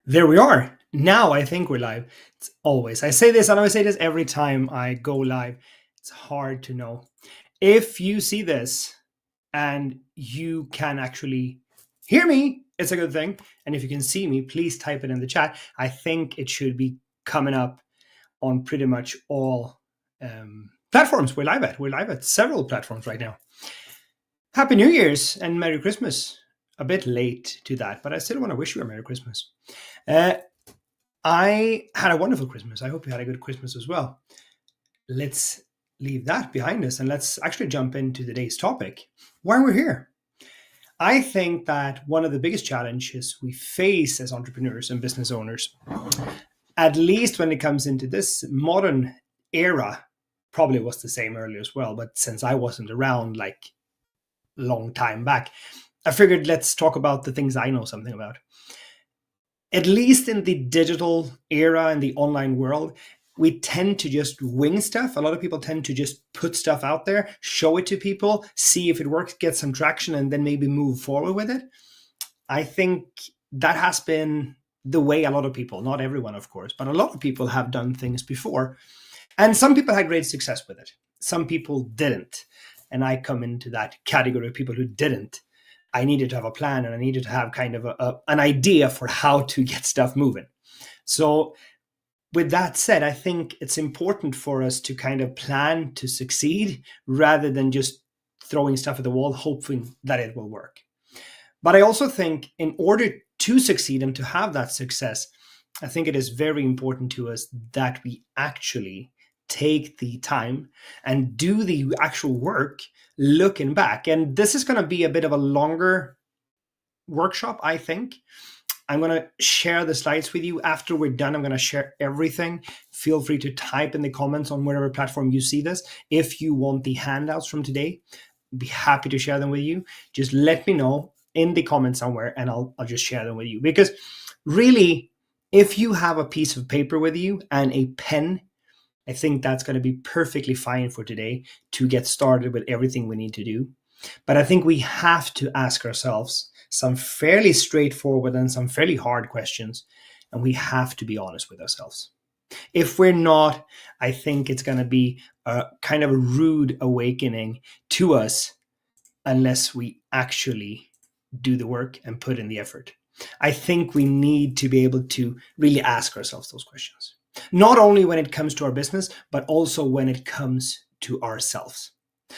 There we are. Now I think we're live. It's always. I say this, and I say this every time I go live. It's hard to know. If you see this and you can actually hear me, it's a good thing. And if you can see me, please type it in the chat. I think it should be coming up on pretty much all platforms we're live at. We're live at several platforms right now. Happy New Year's and Merry Christmas. A bit late to that, but I still want to wish you a Merry Christmas. I had a wonderful Christmas. I hope you had a good Christmas as well. Let's leave that behind us and let's actually jump into today's topic, why we're here. I think that one of the biggest challenges we face as entrepreneurs and business owners, at least when it comes into this modern era, probably was the same earlier as well, but since I wasn't around like a long time back, I figured let's talk about the things I know something about. At least in the digital era and the online world, we tend to just wing stuff. A lot of people tend to just put stuff out there, show it to people, see if it works, get some traction, and then maybe move forward with it. I think that has been the way a lot of people, not everyone, of course, but a lot of people have done things before. And some people had great success with it. Some people didn't. And I come into that category of people who didn't. I needed to have a plan and I needed to have kind of an idea for how to get stuff moving. So with that said, I think it's important for us to kind of plan to succeed rather than just throwing stuff at the wall, hoping that it will work. But I also think in order to succeed and to have that success, I think it is very important to us that we actually take the time and do the actual work looking back. And this is going to be a bit of a longer workshop, I think. I'm going to share the slides with you. After we're done, I'm going to share everything. Feel free to type in the comments on whatever platform you see this. If you want the handouts from today, I'd be happy to share them with you. Just let me know in the comments somewhere and I'll just share them with you. Because really, if you have a piece of paper with you and a pen, I think that's going to be perfectly fine for today to get started with everything we need to do. But I think we have to ask ourselves some fairly straightforward and some fairly hard questions, and we have to be honest with ourselves. If we're not, I think it's going to be a kind of a rude awakening to us unless we actually do the work and put in the effort. I think we need to be able to really ask ourselves those questions. Not only when it comes to our business, but also when it comes to ourselves.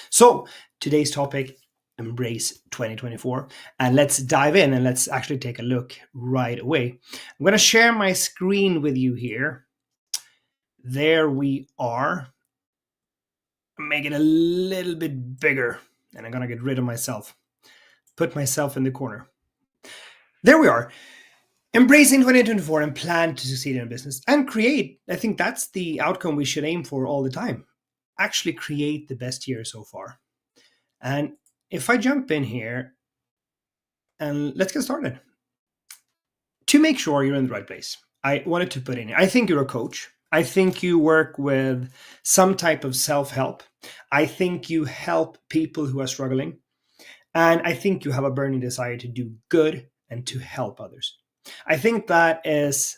So today's topic, Embrace 2024. And let's dive in and let's actually take a look right away. I'm going to share my screen with you here. There we are. Make it a little bit bigger. And I'm going to get rid of myself. Put myself in the corner. There we are. Embracing 2024 and plan to succeed in a business and create. I think that's the outcome we should aim for all the time. Actually create the best year so far. And if I jump in here and let's get started. To make sure you're in the right place, I wanted to put in here, I think you're a coach. I think you work with some type of self-help. I think you help people who are struggling. And I think you have a burning desire to do good and to help others. I think that is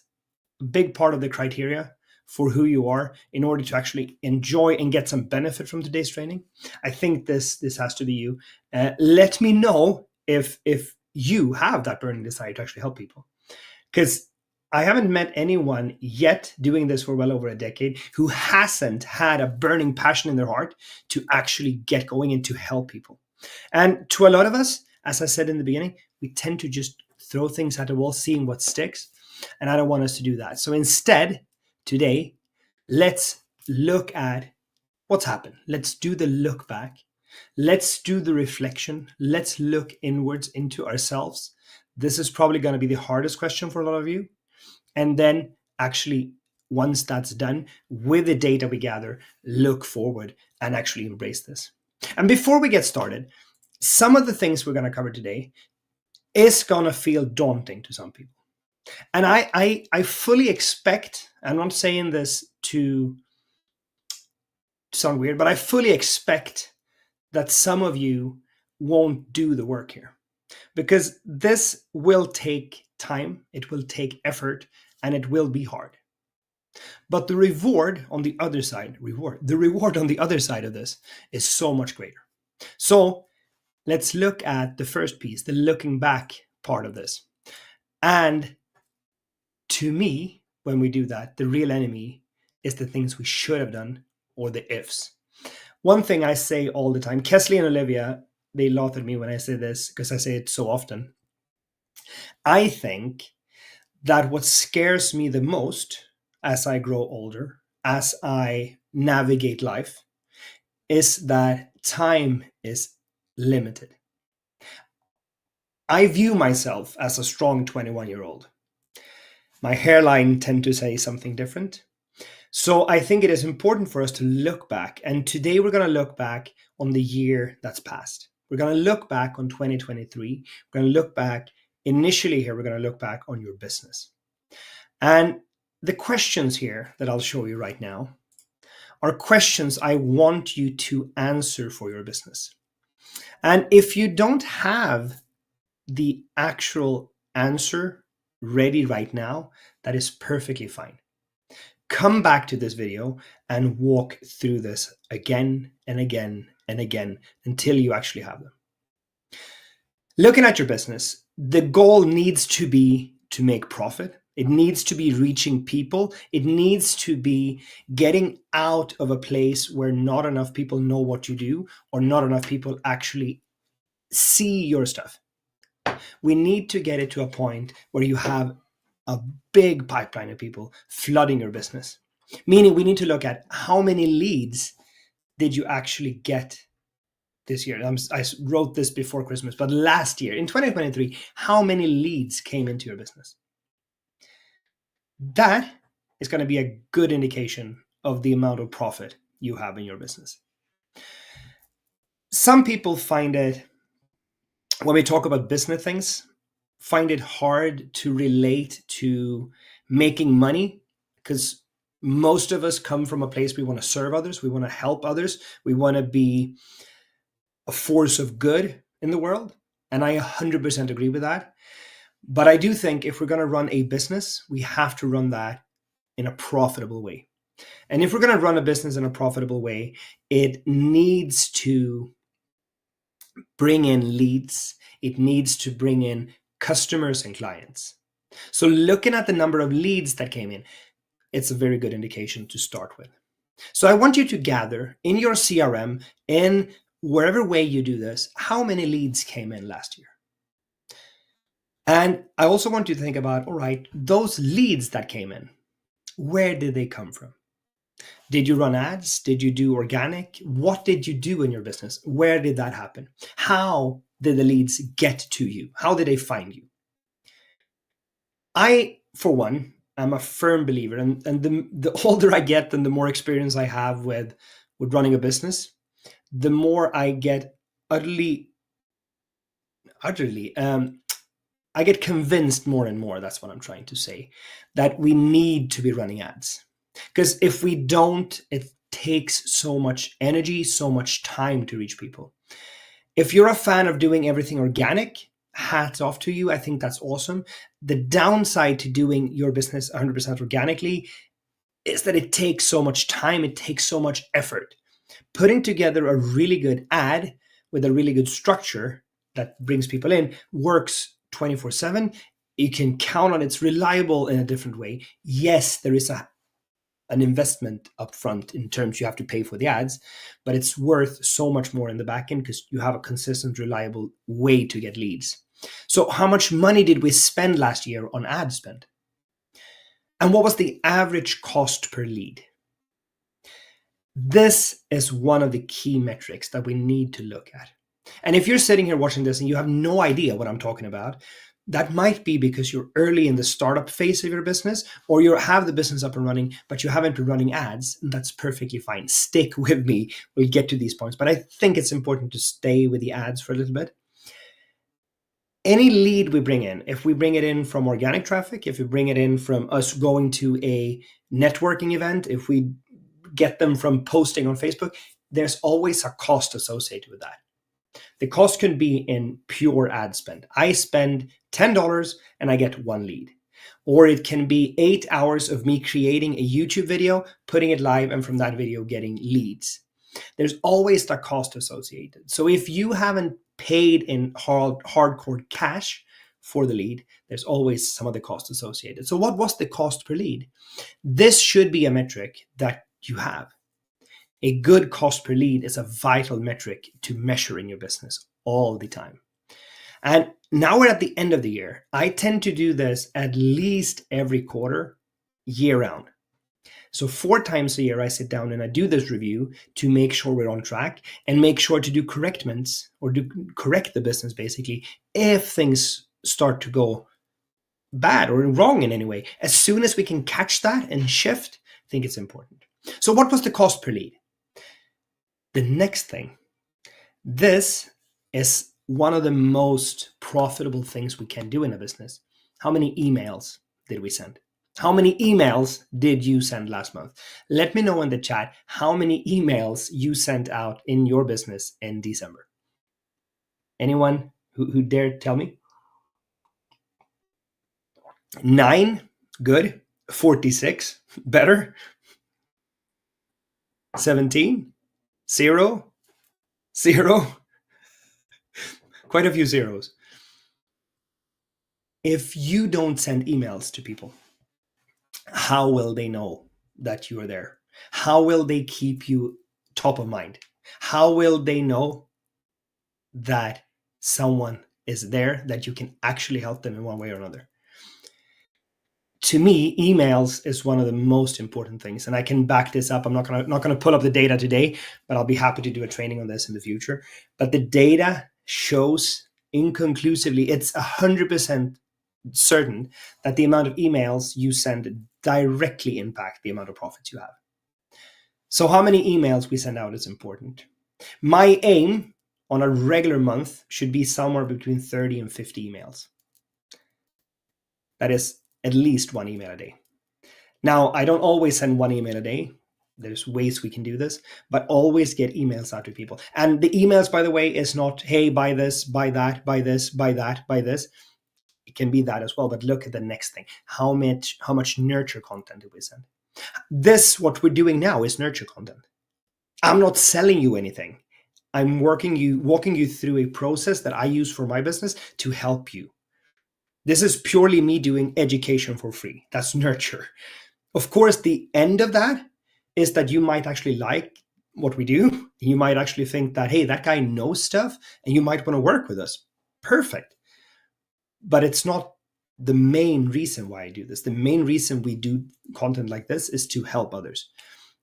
a big part of the criteria for who you are in order to actually enjoy and get some benefit from today's training. I think this has to be you. Let me know if you have that burning desire to actually help people. Because I haven't met anyone yet doing this for well over a decade who hasn't had a burning passion in their heart to actually get going and to help people. And to a lot of us, as I said in the beginning, we tend to just throw things at the wall, seeing what sticks. And I don't want us to do that. So instead, today, let's look at what's happened. Let's do the look back. Let's do the reflection. Let's look inwards into ourselves. This is probably going to be the hardest question for a lot of you. And then actually, once that's done, with the data we gather, look forward and actually embrace this. And before we get started, some of the things we're going to cover today is going to feel daunting to some people. And I fully expect, I'm not saying this to sound weird, but I fully expect that some of you won't do the work here because this will take time, it will take effort, and it will be hard. But the reward on the other side, the reward on the other side of this is so much greater. So let's look at the first piece, the looking back part of this. And to me, when we do that, the real enemy is the things we should have done or the ifs. One thing I say all the time, Kesley and Olivia, they laugh at me when I say this because I say it so often. I think that what scares me the most as I grow older, as I navigate life, is that time is limited. I view myself as a strong 21-year-old. My hairline tend to say something different. So I think it is important for us to look back. And today we're going to look back on the year that's passed. We're going to look back on 2023. We're going to look back initially here. We're going to look back on your business. And the questions here that I'll show you right now are questions I want you to answer for your business. And if you don't have the actual answer ready right now, that is perfectly fine. Come back to this video and walk through this again and again and again until you actually have them. Looking at your business, the goal needs to be to make profit. It needs to be reaching people. It needs to be getting out of a place where not enough people know what you do or not enough people actually see your stuff. We need to get it to a point where you have a big pipeline of people flooding your business. Meaning we need to look at how many leads did you actually get this year. I wrote this before Christmas, but last year, in 2023, how many leads came into your business? That is going to be a good indication of the amount of profit you have in your business. Some people find it, when we talk about business things, find it hard to relate to making money because most of us come from a place we want to serve others, we want to help others, we want to be a force of good in the world. And I 100% agree with that. But I do think if we're going to run a business, we have to run that in a profitable way. And if we're going to run a business in a profitable way, it needs to bring in leads. It needs to bring in customers and clients. So looking at the number of leads that came in, it's a very good indication to start with. So I want you to gather in your CRM, in wherever way you do this, how many leads came in last year. And I also want you to think about, all right, those leads that came in, where did they come from? Did you run ads? Did you do organic? What did you do in your business? Where did that happen? How did the leads get to you? How did they find you? I, for one, am a firm believer, and the older I get and the more experience I have with running a business, the more I get utterly, I get convinced more and more, that's what I'm trying to say, that we need to be running ads. Because if we don't, it takes so much energy, so much time to reach people. If you're a fan of doing everything organic, hats off to you. I think that's awesome. The downside to doing your business 100% organically is that it takes so much time, it takes so much effort. Putting together a really good ad with a really good structure that brings people in works 24/7. You can count on it's reliable in a different way. Yes, there is an investment up front in terms you have to pay for the ads, but it's worth so much more in the back end because you have a consistent, reliable way to get leads. So how much money did we spend last year on ad spend? And what was the average cost per lead? This is one of the key metrics that we need to look at. And if you're sitting here watching this and you have no idea what I'm talking about, that might be because you're early in the startup phase of your business, or you have the business up and running, but you haven't been running ads. And that's perfectly fine. Stick with me. We'll get to these points. But I think it's important to stay with the ads for a little bit. Any lead we bring in, if we bring it in from organic traffic, if we bring it in from us going to a networking event, if we get them from posting on Facebook, there's always a cost associated with that. The cost can be in pure ad spend. I spend $10 and I get one lead. Or it can be 8 hours of me creating a YouTube video, putting it live, and from that video getting leads. There's always that cost associated. So if you haven't paid in hardcore cash for the lead, there's always some of the cost associated. So what was the cost per lead? This should be a metric that you have. A good cost per lead is a vital metric to measure in your business all the time. And now we're at the end of the year. I tend to do this at least every quarter, year round. So 4 times a year, I sit down and I do this review to make sure we're on track and make sure to do correctments or correct the business basically if things start to go bad or wrong in any way. As soon as we can catch that and shift, I think it's important. So what was the cost per lead? The next thing, this is one of the most profitable things we can do in a business. How many emails did we send? How many emails did you send last month? Let me know in the chat how many emails you sent out in your business in December. Anyone who dare tell me? 9, good. 46, better. 17, 0, 0. Quite a few zeros. If you don't send emails to people, how will they know that you are there? How will they keep you top of mind? How will they know that someone is there, that you can actually help them in one way or another? To me, emails is one of the most important things, and I can back this up. I'm not gonna pull up the data today, but I'll be happy to do a training on this in the future. But the data shows inconclusively, it's 100% certain that the amount of emails you send directly impact the amount of profits you have. So how many emails we send out is important. My aim on a regular month should be somewhere between 30 and 50 emails. That is at least 1 email a day. Now, I don't always send 1 email a day. There's ways we can do this, but always get emails out to people. And the emails, by the way, is not, hey, buy this, buy that, buy this, buy that, buy this. It can be that as well, but look at the next thing. How much nurture content do we send? This, what we're doing now, is nurture content. I'm not selling you anything. I'm walking you through a process that I use for my business to help you. This is purely me doing education for free. That's nurture. Of course, the end of that is that you might actually like what we do. You might actually think that, hey, that guy knows stuff, and you might want to work with us. Perfect. But it's not the main reason why I do this. The main reason we do content like this is to help others.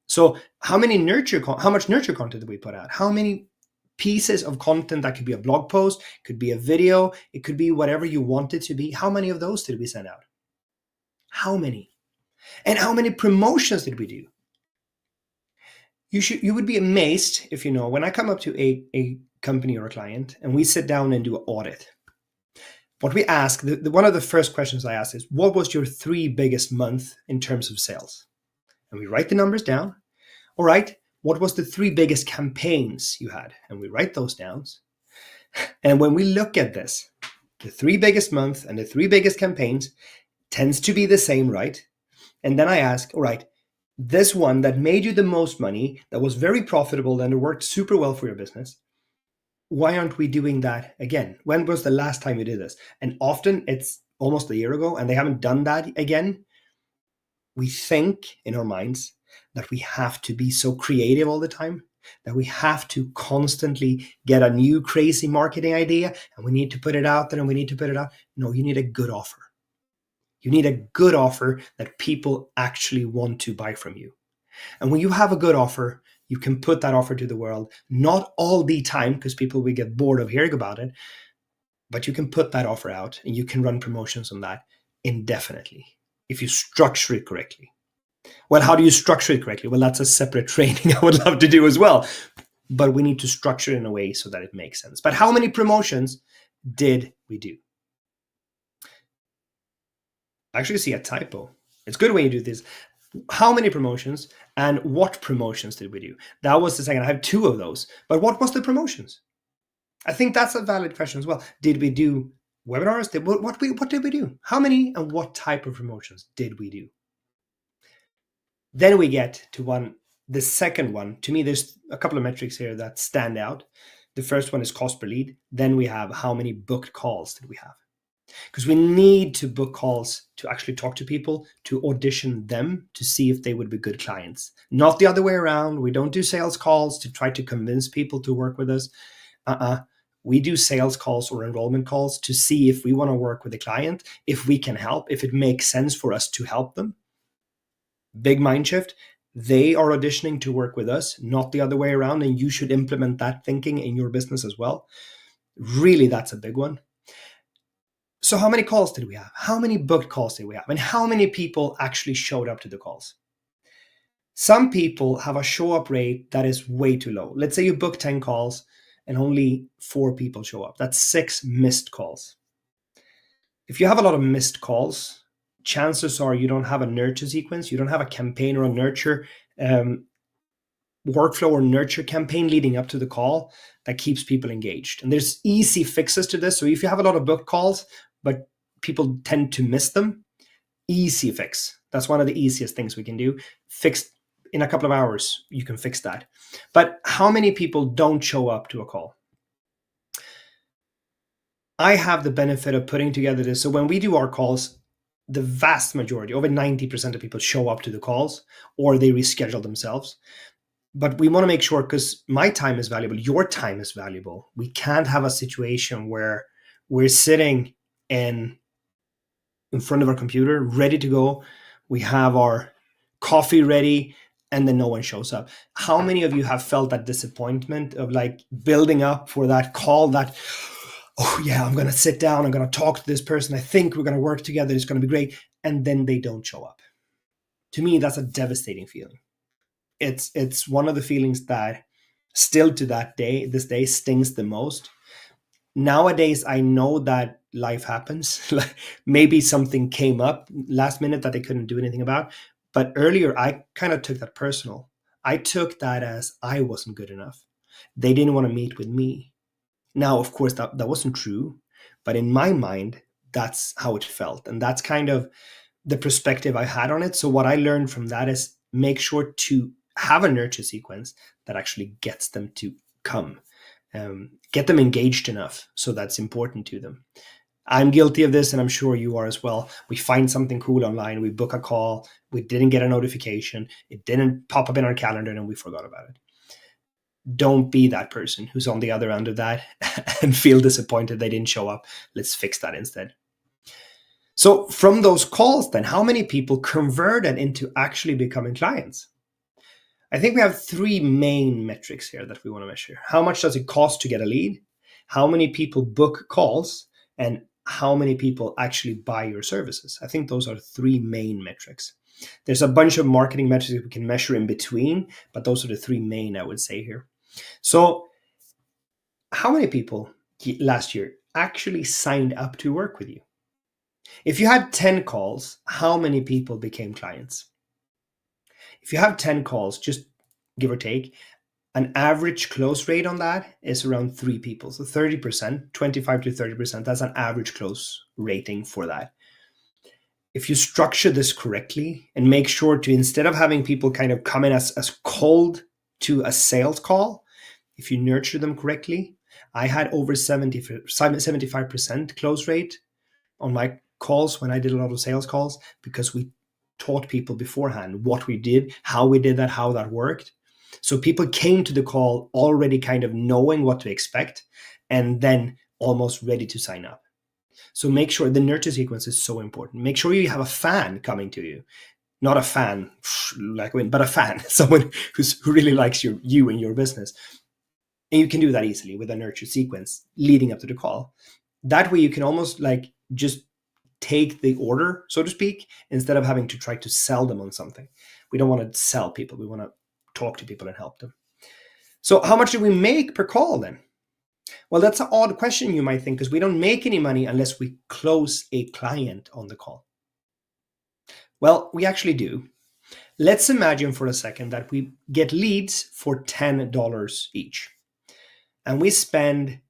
So how much nurture content do we put out? How many pieces of content? That could be a blog post, could be a video, it could be whatever you want it to be. How many of those did we send out? How many? And how many promotions did we do? You would be amazed if when I come up to a company or a client and we sit down and do an audit. What we ask, one of the first questions I ask is, what was your 3 biggest months in terms of sales? And we write the numbers down. All right, what was the 3 biggest campaigns you had? And we write those down. And when we look at this, the 3 biggest months and the 3 biggest campaigns tends to be the same, right? And then I ask, all right, this one that made you the most money, that was very profitable and it worked super well for your business, why aren't we doing that again? When was the last time you did this? And often it's almost a year ago and they haven't done that again. We think in our minds that we have to be so creative all the time, that we have to constantly get a new crazy marketing idea and we need to put it out there and we need to put it out. No, you need a good offer. You need a good offer that people actually want to buy from you. And when you have a good offer, you can put that offer to the world, not all the time because people will get bored of hearing about it, but you can put that offer out and you can run promotions on that indefinitely if you structure it correctly. Well, how do you structure it correctly? Well, that's a separate training I would love to do as well. But we need to structure it in a way so that it makes sense. But how many promotions did we do? I actually see a typo. It's good when you do this. How many promotions and what promotions did we do? That was the second. I have 2 of those. But what was the promotions? I think that's a valid question as well. Did we do webinars? What did we do? How many and what type of promotions did we do? Then we get to the second one. To me, there's a couple of metrics here that stand out. The first one is cost per lead. Then we have how many booked calls did we have? Because we need to book calls to actually talk to people, to audition them to see if they would be good clients. Not the other way around. We don't do sales calls to try to convince people to work with us. We do sales calls or enrollment calls to see if we want to work with a client, if we can help, if it makes sense for us to help them. Big mind shift. They are auditioning to work with us, not the other way around. And you should implement that thinking in your business as well. Really, that's a big one. So how many calls did we have? How many booked calls did we have? And how many people actually showed up to the calls? Some people have a show up rate that is way too low. Let's say you book 10 calls and only 4 people show up. That's 6 missed calls. If you have a lot of missed calls, chances are you don't have a nurture sequence. You don't have a campaign or a nurture workflow or nurture campaign leading up to the call that keeps people engaged. And there's easy fixes to this. So if you have a lot of booked calls, but people tend to miss them, easy fix. That's one of the easiest things we can do. Fix in a couple of hours, you can fix that. But how many people don't show up to a call? I have the benefit of putting together this. So when we do our calls, the vast majority, over 90% of people show up to the calls or they reschedule themselves. But we want to make sure, because my time is valuable, your time is valuable. We can't have a situation where we're sitting in front of our computer, ready to go. We have our coffee ready, and then no one shows up. How many of you have felt that disappointment of like building up for that call that, oh yeah, I'm going to sit down, I'm going to talk to this person, I think we're going to work together, it's going to be great, and then they don't show up? To me, that's a devastating feeling. It's one of the feelings that still to this day stings the most. Nowadays, I know that life happens. Like maybe something came up last minute that they couldn't do anything about. But earlier, I kind of took that personal. I took that as I wasn't good enough. They didn't want to meet with me. Now, of course, that wasn't true. But in my mind, that's how it felt. And that's kind of the perspective I had on it. So what I learned from that is make sure to have a nurture sequence that actually gets them to come, get them engaged enough. So that's important to them. I'm guilty of this, and I'm sure you are as well. We find something cool online, we book a call, we didn't get a notification, it didn't pop up in our calendar, and we forgot about it. Don't be that person who's on the other end of that and feel disappointed they didn't show up. Let's fix that instead. So from those calls, then, how many people converted into actually becoming clients? I think we have 3 main metrics here that we want to measure. How much does it cost to get a lead? How many people book calls? And how many people actually buy your services? I think those are 3 main metrics. There's a bunch of marketing metrics we can measure in between, but those are the 3 main, I would say here. So how many people last year actually signed up to work with you? If you had 10 calls, how many people became clients? If you have 10 calls, just give or take, an average close rate on that is around 3 people. So 30%, 25 to 30%, that's an average close rating for that. If you structure this correctly and make sure to, instead of having people kind of come in as cold to a sales call, if you nurture them correctly, I had over 75% close rate on my calls when I did a lot of sales calls, because we taught people beforehand what we did, how we did that, how that worked. So people came to the call already kind of knowing what to expect and then almost ready to sign up. So make sure the nurture sequence is so important. Make sure you have a fan coming to you. Not a fan, but a fan, someone who really likes you and your business. And you can do that easily with a nurture sequence leading up to the call. That way you can almost like just take the order, so to speak, instead of having to try to sell them on something. We don't want to sell people. We want to talk to people and help them. So how much do we make per call then? Well, that's an odd question, you might think, because we don't make any money unless we close a client on the call. Well, we actually do. Let's imagine for a second that we get leads for $10 each. And we spend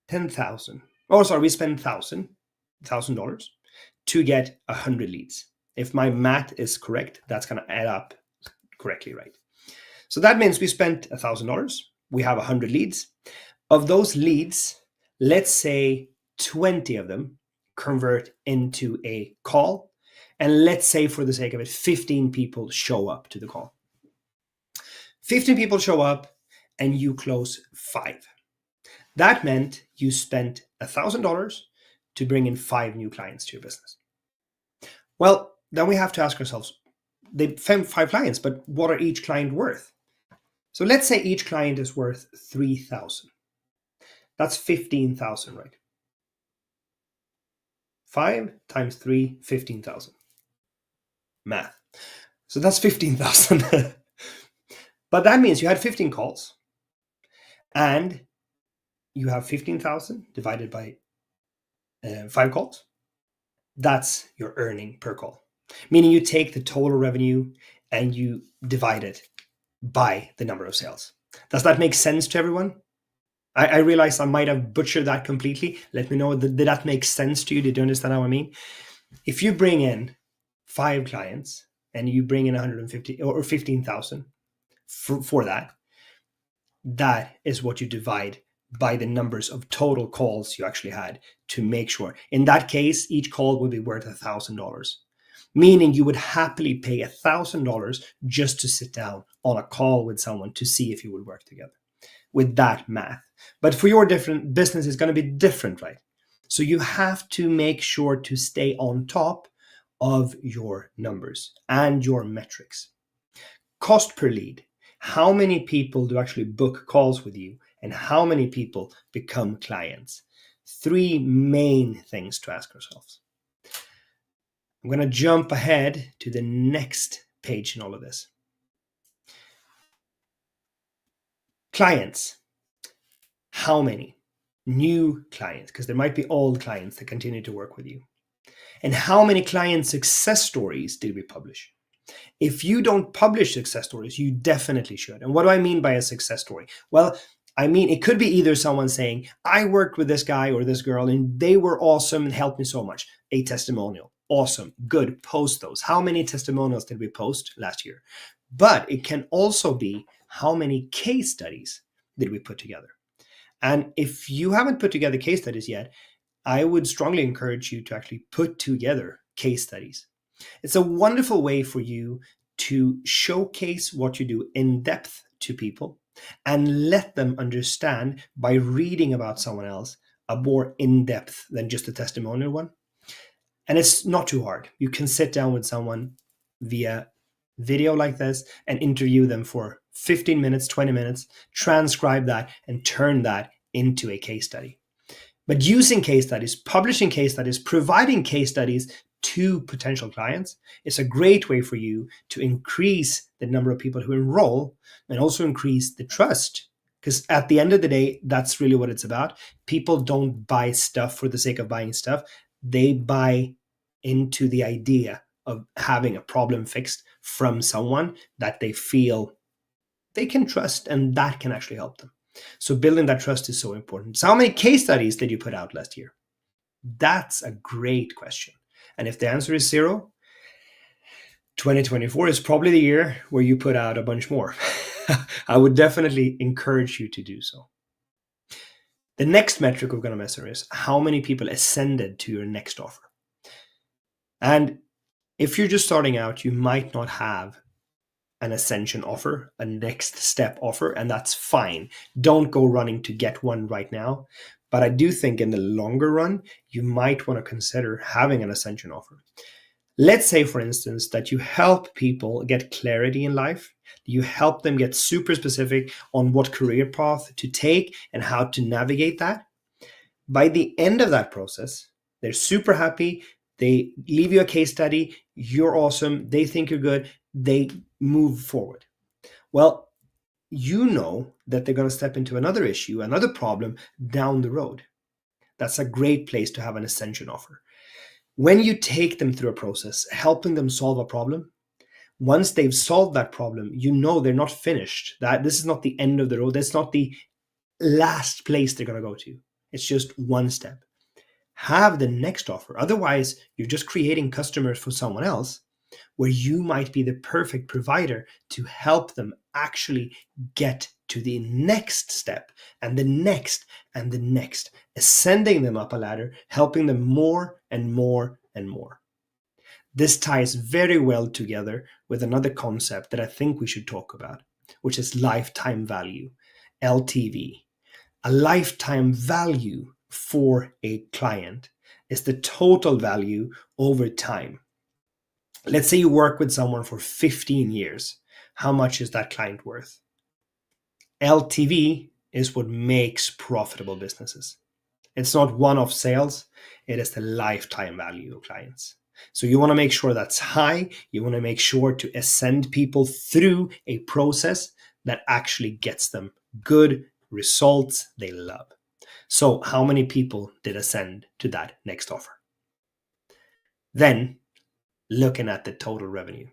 10,000. Oh, sorry, we spend $1,000 to get 100 leads. If my math is correct, that's going to add up correctly, right? So that means we spent $1,000. We have 100 leads. Of those leads, let's say 20 of them convert into a call. And let's say, for the sake of it, 15 people show up to the call. 15 people show up and you close 5. That meant you spent $1,000 to bring in 5 new clients to your business. Well, then we have to ask ourselves, they found 5 clients, but what are each client worth? So let's say each client is worth $3,000. That's 15,000, right? 5 times 3, 15,000. Math. So that's 15,000. But that means you had 15 calls and you have 15,000 divided by 5 calls. That's your earning per call. Meaning you take the total revenue and you divide it by the number of sales. Does that make sense to everyone? I realize I might have butchered that completely. Let me know, did that make sense to you? Did you understand what I mean? If you bring in 5 clients and you bring in 150 or 15,000 for that, that is what you divide by the numbers of total calls you actually had to make sure. In that case, each call would be worth $1,000, meaning you would happily pay $1,000 just to sit down on a call with someone to see if you would work together with that math. But for your different business, it's going to be different, right? So you have to make sure to stay on top of your numbers and your metrics. Cost per lead. How many people do actually book calls with you and how many people become clients? 3 main things to ask ourselves. I'm going to jump ahead to the next page in all of this. Clients. How many new clients? Because there might be old clients that continue to work with you. And how many client success stories did we publish? If you don't publish success stories, you definitely should. And what do I mean by a success story? Well, I mean, it could be either someone saying, I worked with this guy or this girl and they were awesome and helped me so much. A testimonial. Awesome. Good. Post those. How many testimonials did we post last year? But it can also be how many case studies did we put together? And if you haven't put together case studies yet, I would strongly encourage you to actually put together case studies. It's a wonderful way for you to showcase what you do in depth to people and let them understand by reading about someone else a more in-depth than just a testimonial one. And it's not too hard. You can sit down with someone via video like this and interview them for 15 minutes, 20 minutes, transcribe that and turn that into a case study. But using case studies, publishing case studies, providing case studies to potential clients is a great way for you to increase the number of people who enroll and also increase the trust. Because at the end of the day, that's really what it's about. People don't buy stuff for the sake of buying stuff. They buy into the idea of having a problem fixed from someone that they feel they can trust, and that can actually help them. So building that trust is so important. So how many case studies did you put out last year? That's a great question. And if the answer is 0, 2024 is probably the year where you put out a bunch more. I would definitely encourage you to do so. The next metric we're going to measure is how many people ascended to your next offer. And if you're just starting out, you might not have an ascension offer, a next step offer, and that's fine. Don't go running to get one right now. But I do think in the longer run, you might want to consider having an ascension offer. Let's say, for instance, that you help people get clarity in life. You help them get super specific on what career path to take and how to navigate that. By the end of that process, they're super happy. They leave you a case study. You're awesome. They think you're good. They move forward. Well, you know that they're going to step into another issue, another problem down the road. That's a great place to have an ascension offer. When you take them through a process, helping them solve a problem, once they've solved that problem, you know they're not finished. That this is not the end of the road. That's not the last place they're going to go to. It's just one step. Have the next offer. Otherwise, you're just creating customers for someone else where you might be the perfect provider to help them actually get to the next step and the next and the next, ascending them up a ladder, helping them more and more and more. This ties very well together with another concept that I think we should talk about, which is lifetime value, LTV. A lifetime value for a client is the total value over time. Let's say you work with someone for 15 years. How much is that client worth? LTV is what makes profitable businesses. It's not one-off sales, it is the lifetime value of clients. So you want to make sure that's high. You want to make sure to ascend people through a process that actually gets them good results they love. So how many people did ascend to that next offer? Then looking at the total revenue.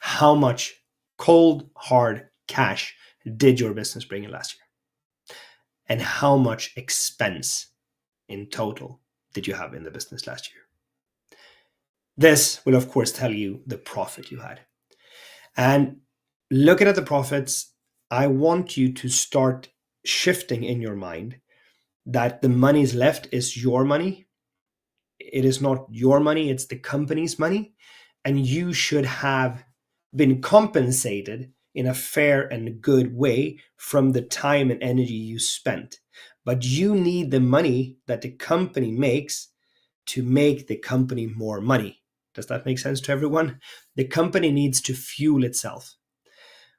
How much cold, hard cash did your business bring in last year? And how much expense in total did you have in the business last year? This will, of course, tell you the profit you had. And looking at the profits, I want you to start shifting in your mind that the money's left is your money. It is not your money, it's the company's money. And you should have been compensated in a fair and good way from the time and energy you spent. But you need the money that the company makes to make the company more money. Does that make sense to everyone? The company needs to fuel itself.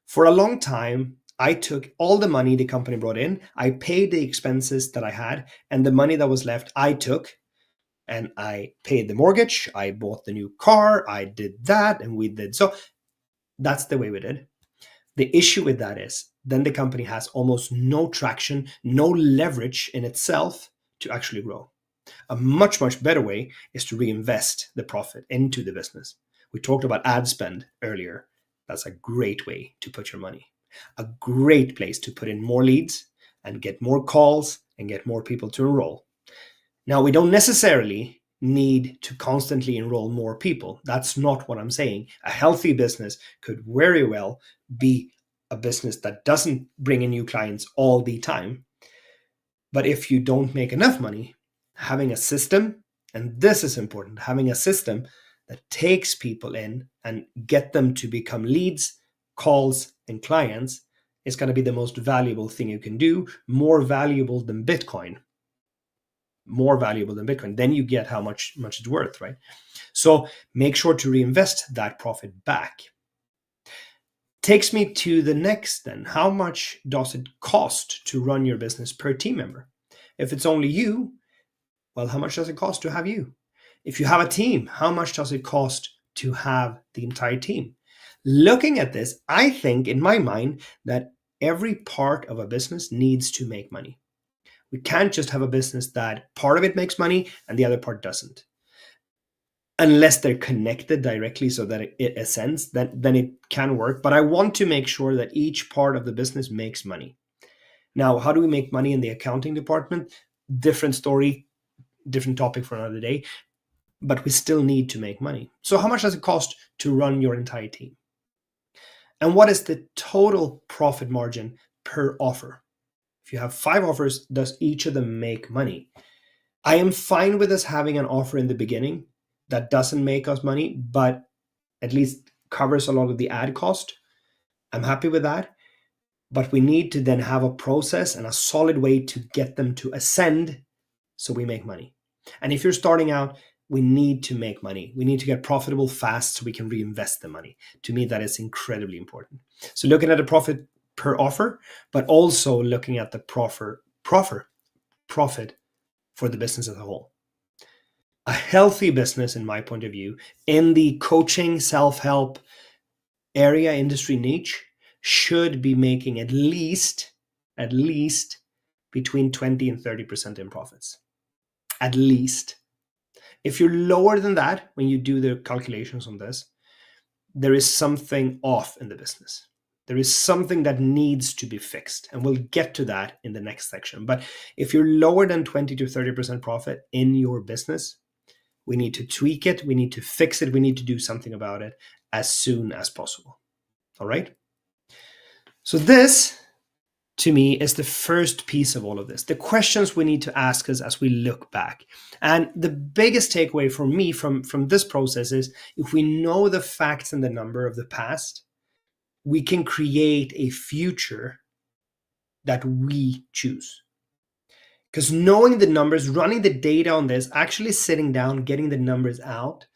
For a long time, I took all the money the company brought in, I paid the expenses that I had, and the money that was left, I took and I paid the mortgage, I bought the new car, I did that, and we did. So that's the way we did. The issue with that is then the company has almost no traction, no leverage in itself to actually grow. A much, much better way is to reinvest the profit into the business. We talked about ad spend earlier. That's a great way to put your money. A great place to put in more leads and get more calls and get more people to enroll. Now, we don't necessarily need to constantly enroll more people. That's not what I'm saying. A healthy business could very well be a business that doesn't bring in new clients all the time. But if you don't make enough money, having a system, and this is important, having a system that takes people in and get them to become leads, calls, and clients is going to be the most valuable thing you can do, more valuable than Bitcoin. More valuable than Bitcoin. Then you get how much it's worth, right? So make sure to reinvest that profit back. Takes me to the next then. How much does it cost to run your business per team member? If it's only you, well, how much does it cost to have you? If you have a team, how much does it cost to have the entire team? Looking at this, I think in my mind that every part of a business needs to make money. We can't just have a business that part of it makes money and the other part doesn't. Unless they're connected directly so that it ascends, then it can work. But I want to make sure that each part of the business makes money. Now, how do we make money in the accounting department? Different story, different topic for another day. But we still need to make money. So how much does it cost to run your entire team? And what is the total profit margin per offer? If you have 5 offers, does each of them make money? I am fine with us having an offer in the beginning that doesn't make us money, but at least covers a lot of the ad cost. I'm happy with that. But we need to then have a process and a solid way to get them to ascend so we make money. And if you're starting out, we need to make money. We need to get profitable fast so we can reinvest the money. To me, that is incredibly important. So looking at the profit per offer, but also looking at the profit for the business as a whole. A healthy business, in my point of view, in the coaching, self-help area, industry niche, should be making at least between 20 and 30% in profits. At least. If you're lower than that, when you do the calculations on this, there is something off in the business. There is something that needs to be fixed, and we'll get to that in the next section. But if you're lower than 20 to 30% profit in your business, we need to tweak it, we need to fix it, we need to do something about it as soon as possible. All right? So this, to me, is the first piece of all of this. The questions we need to ask us as we look back. And the biggest takeaway for me from this process is, if we know the facts and the number of the past, we can create a future that we choose. Because knowing the numbers, running the data on this, actually sitting down, getting the numbers out,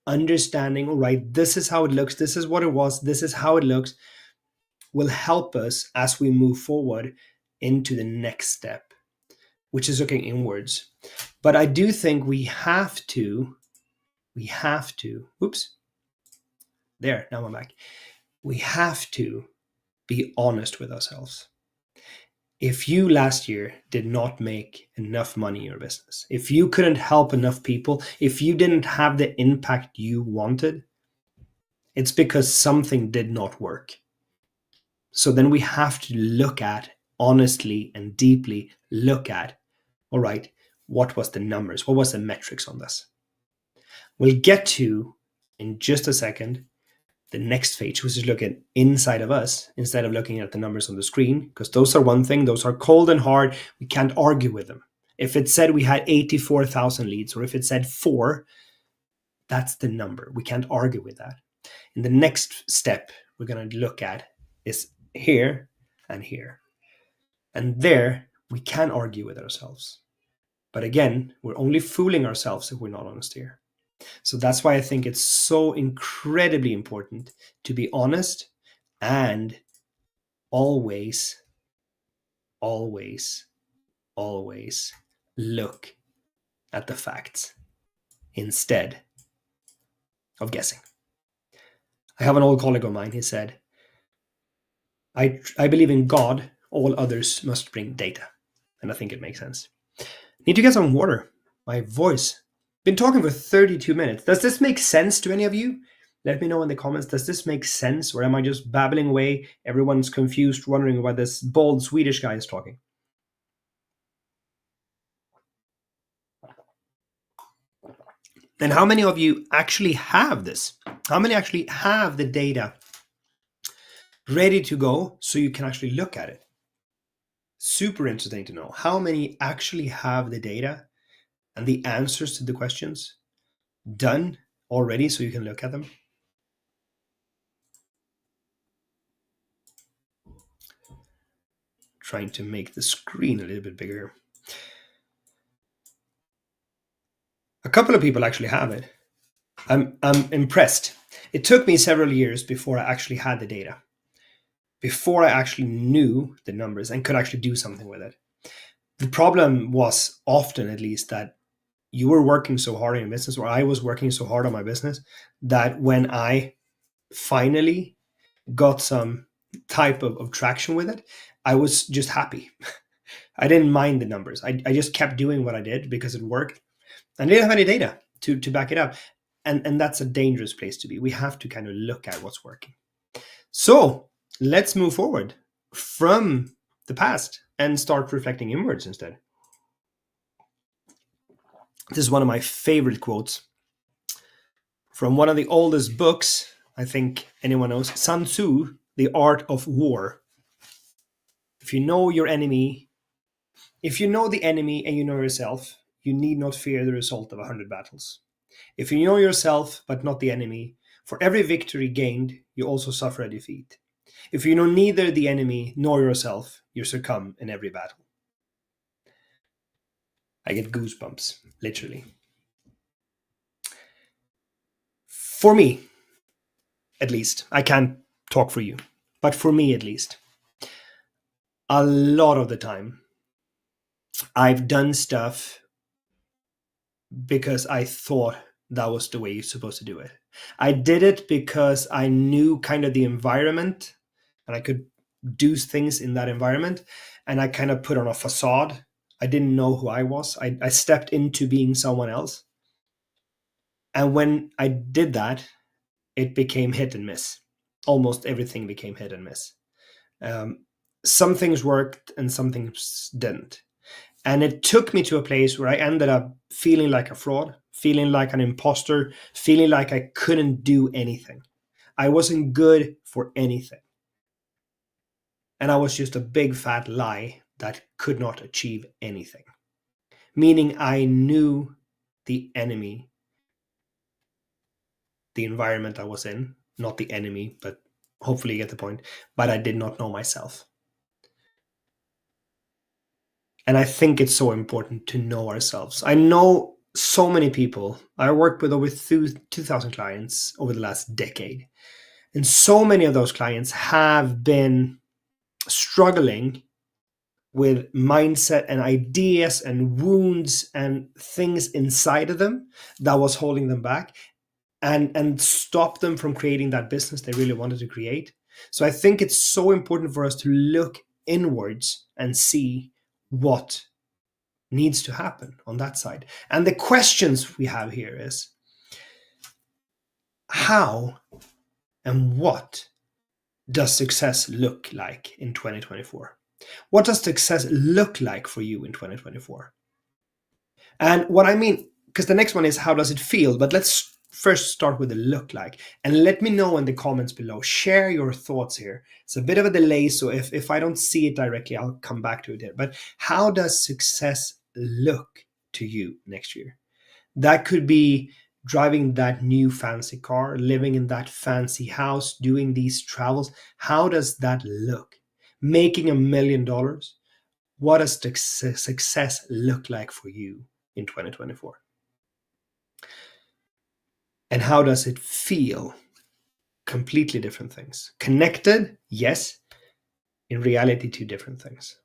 understanding, all right, this is how it looks, this is what it was, this is how it looks, will help us as we move forward into the next step, which is looking inwards. But I do think we have to, oops, there, now I'm back. We have to be honest with ourselves. If you last year did not make enough money in your business, if you couldn't help enough people, if you didn't have the impact you wanted, it's because something did not work. So then we have to look at, honestly and deeply look at, all right, what was the numbers? What was the metrics on this? We'll get to, in just a second, the next phase, which is looking inside of us instead of looking at the numbers on the screen, because those are one thing, those are cold and hard. We can't argue with them. If it said we had 84,000 leads, or if it said 4, that's the number. We can't argue with that. And the next step we're going to look at is here and here. And there, we can argue with ourselves. But again, we're only fooling ourselves if we're not honest here. So that's why I think it's so incredibly important to be honest and always, always, always look at the facts instead of guessing. I have an old colleague of mine, he said, I believe in God, all others must bring data. And I think it makes sense. Need to get some water. My voice. Been talking for 32 minutes. Does this make sense to any of you? Let me know in the comments. Does this make sense? Or am I just babbling away? Everyone's confused, wondering why this bald Swedish guy is talking. And how many of you actually have this? How many actually have the data ready to go so you can actually look at it? Super interesting to know. How many actually have the data and the answers to the questions done already so you can look at them? Trying to make the screen a little bit bigger. A couple of people actually have it. I'm impressed. It took me several years before I actually had the data, before I actually knew the numbers and could actually do something with it. The problem was often, at least, that you were working so hard in your business, or I was working so hard on my business, that when I finally got some type of traction with it, I was just happy. I didn't mind the numbers. I just kept doing what I did because it worked. And I didn't have any data to back it up. And that's a dangerous place to be. We have to kind of look at what's working. So let's move forward from the past and start reflecting inwards instead. This is one of my favorite quotes from one of the oldest books, I think anyone knows, Sun Tzu, The Art of War. If you know your enemy, if you know the enemy and you know yourself, you need not fear the result of 100 battles. If you know yourself but not the enemy, for every victory gained, you also suffer a defeat. If you know neither the enemy nor yourself, you succumb in every battle. I get goosebumps, literally. For me, at least, I can't talk for you, but for me at least, a lot of the time, I've done stuff because I thought that was the way you're supposed to do it. I did it because I knew kind of the environment and I could do things in that environment, and I kind of put on a facade. I didn't know who I was. I stepped into being someone else. And when I did that, it became hit and miss. Almost everything became hit and miss. Um, some things worked and some things didn't. And it took me to a place where I ended up feeling like a fraud, feeling like an imposter, feeling like I couldn't do anything. I wasn't good for anything. And I was just a big fat lie that could not achieve anything. Meaning I knew the enemy, the environment I was in, not the enemy, but hopefully you get the point, but I did not know myself. And I think it's so important to know ourselves. I know so many people. I worked with over 2,000 clients over the last decade. And so many of those clients have been struggling with mindset and ideas and wounds and things inside of them that was holding them back and stop them from creating that business they really wanted to create. So I think it's so important for us to look inwards and see what needs to happen on that side. And the questions we have here is how and what does success look like in 2024? What does success look like for you in 2024? And what I mean, because the next one is how does it feel? But let's first start with the look like. And let me know in the comments below. Share your thoughts here. It's a bit of a delay, so if I don't see it directly, I'll come back to it here. But how does success look to you next year? That could be driving that new fancy car, living in that fancy house, doing these travels. How does that look? Making $1 million. What does success look like for you in 2024? And how does it feel? Completely different things. Connected, yes. In reality, two different things.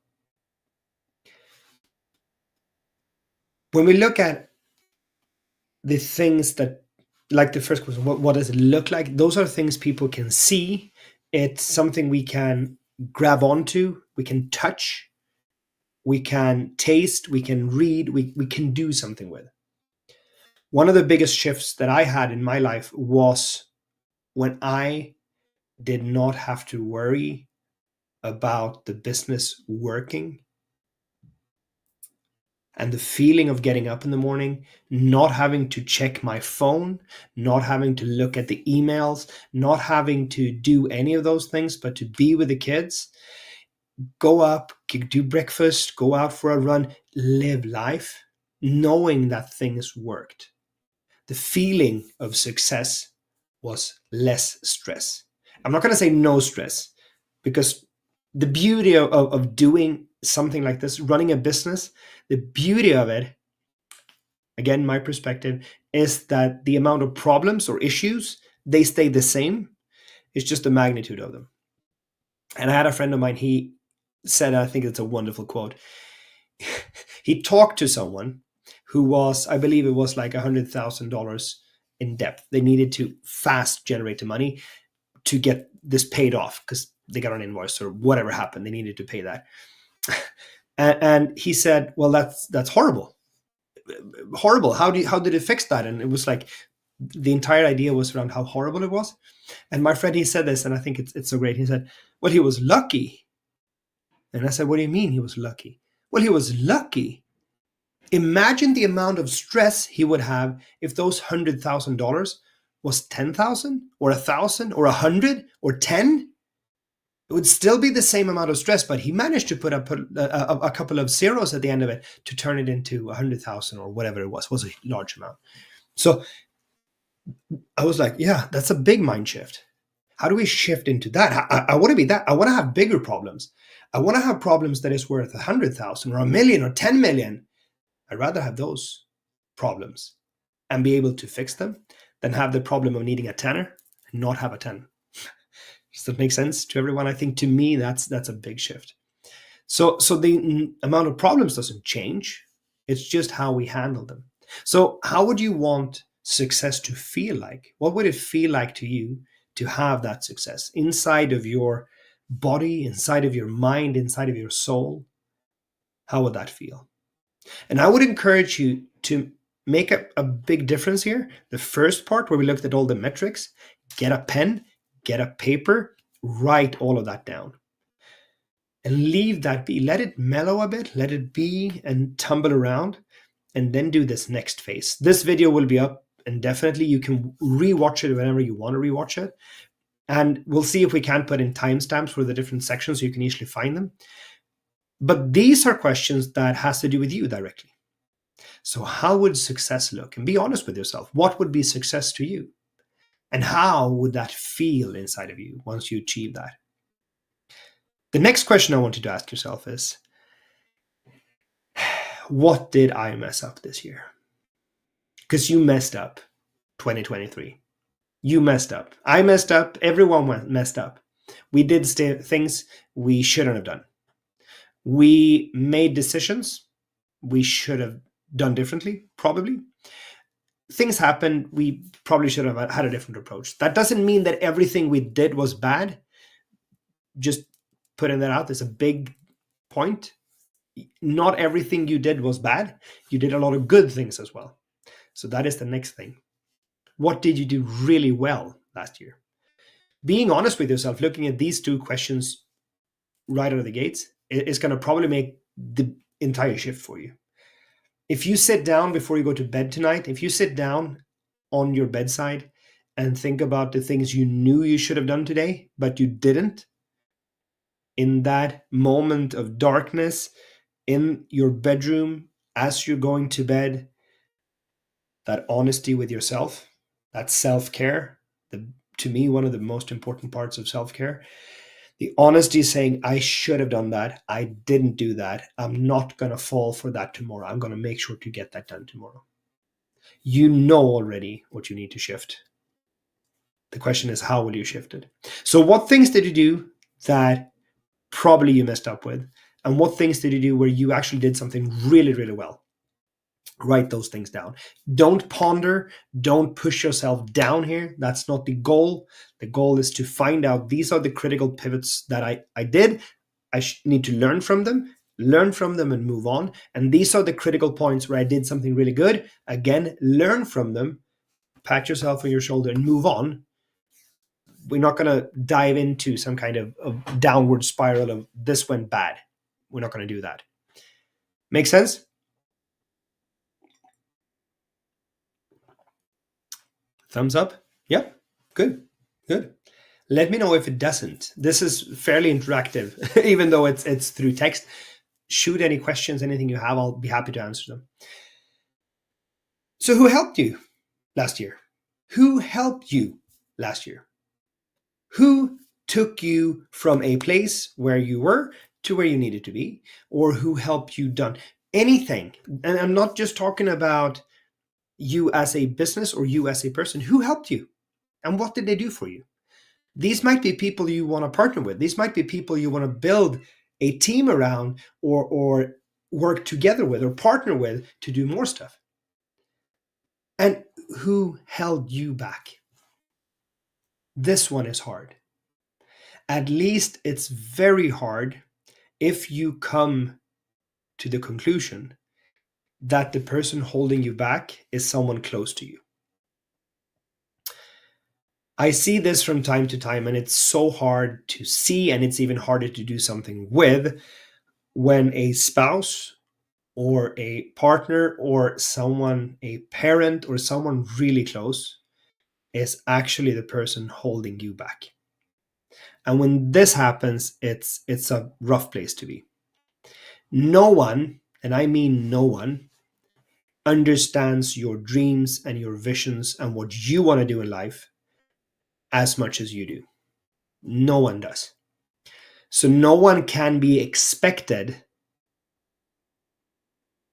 When we look at the things that, like the first question, what does it look like? Those are things people can see. It's something we can grab onto, we can touch, we can taste, we can read, we can do something with. One of the biggest shifts that I had in my life was when I did not have to worry about the business working and the feeling of getting up in the morning, not having to check my phone, not having to look at the emails, not having to do any of those things, but to be with the kids, go up, do breakfast, go out for a run, live life, knowing that things worked. The feeling of success was less stress. I'm not going to say no stress, because the beauty of doing something like this, running a business, the beauty of it, again, my perspective, is that the amount of problems or issues, they stay the same. It's just the magnitude of them. And I had a friend of mine, he said, I think it's a wonderful quote. He talked to someone who was, I believe it was like $100,000 in debt. They needed to fast generate the money to get this paid off because they got an invoice or whatever happened. They needed to pay that. And he said, well, that's horrible. Horrible. How did it fix that? And it was like, the entire idea was around how horrible it was. And my friend, he said this, and I think it's so great. He said, well, he was lucky. And I said, what do you mean he was lucky? Well, he was lucky. Imagine the amount of stress he would have if those $100,000 was 10,000 or 1,000 or 100 or 10. It would still be the same amount of stress, but he managed to put up a couple of zeros at the end of it to turn it into 100,000 or whatever it was a large amount. So I was like, yeah, that's a big mind shift. How do we shift into that? I want to be that. I want to have bigger problems. I want to have problems that is worth 100,000 or 1,000,000 or 10 million. I'd rather have those problems and be able to fix them than have the problem of needing a tenner and not have a 10. Does that make sense to everyone? I think to me, that's a big shift. So the amount of problems doesn't change. It's just how we handle them. So how would you want success to feel like? What would it feel like to you to have that success inside of your body, inside of your mind, inside of your soul? How would that feel? And I would encourage you to make a big difference here. The first part where we looked at all the metrics, get a pen, get a paper, write all of that down. and leave that be. Let it mellow a bit, let it be and tumble around, and then do this next phase. This video will be up indefinitely. You can rewatch it whenever you want to rewatch it. And we'll see if we can put in timestamps for the different sections so you can easily find them. But these are questions that has to do with you directly. So how would success look? And be honest with yourself. What would be success to you? And how would that feel inside of you once you achieve that? The next question I want you to ask yourself is, what did I mess up this year? Because you messed up 2023. You messed up. I messed up. Everyone messed up. We did things we shouldn't have done. We made decisions we should have done differently, probably. Things happened. We probably should have had a different approach. That doesn't mean that everything we did was bad. Just putting that out, there's a big point. Not everything you did was bad. You did a lot of good things as well. So that is the next thing. What did you do really well last year? Being honest with yourself, looking at these two questions right out of the gates, is going to probably make the entire shift for you. If you sit down before you go to bed tonight, if you sit down on your bedside and think about the things you knew you should have done today, but you didn't, in that moment of darkness in your bedroom as you're going to bed, that honesty with yourself, that self-care, to me, one of the most important parts of self-care, the honesty saying, I should have done that. I didn't do that. I'm not going to fall for that tomorrow. I'm going to make sure to get that done tomorrow. You know already what you need to shift. The question is, how will you shift it? So what things did you do that probably you messed up with? And what things did you do where you actually did something really, really well? Write those things down. Don't ponder. Don't push yourself down here. That's not the goal. The goal is to find out these are the critical pivots that I did. I need to learn from them and move on. And these are the critical points where I did something really good. Again, learn from them, pat yourself on your shoulder and move on. We're not going to dive into some kind of downward spiral of this went bad. We're not going to do that. Make sense? Thumbs up? Yep. Good. Let me know if it doesn't. This is fairly interactive, even though it's through text. Shoot any questions, anything you have, I'll be happy to answer them. So who helped you last year? Who helped you last year? Who took you from a place where you were to where you needed to be? Or who helped you done anything? And I'm not just talking about you as a business or you as a person. Who helped you? And what did they do for you? These might be people you want to partner with. These might be people you want to build a team around or work together with or partner with to do more stuff. And who held you back? This one is hard. At least it's very hard if you come to the conclusion that the person holding you back is someone close to you. I see this from time to time, and it's so hard to see, and it's even harder to do something with when a spouse or a partner or someone, a parent or someone really close is actually the person holding you back. And when this happens, it's a rough place to be. No one, and I mean no one, understands your dreams and your visions and what you want to do in life as much as you do. No one does. So no one can be expected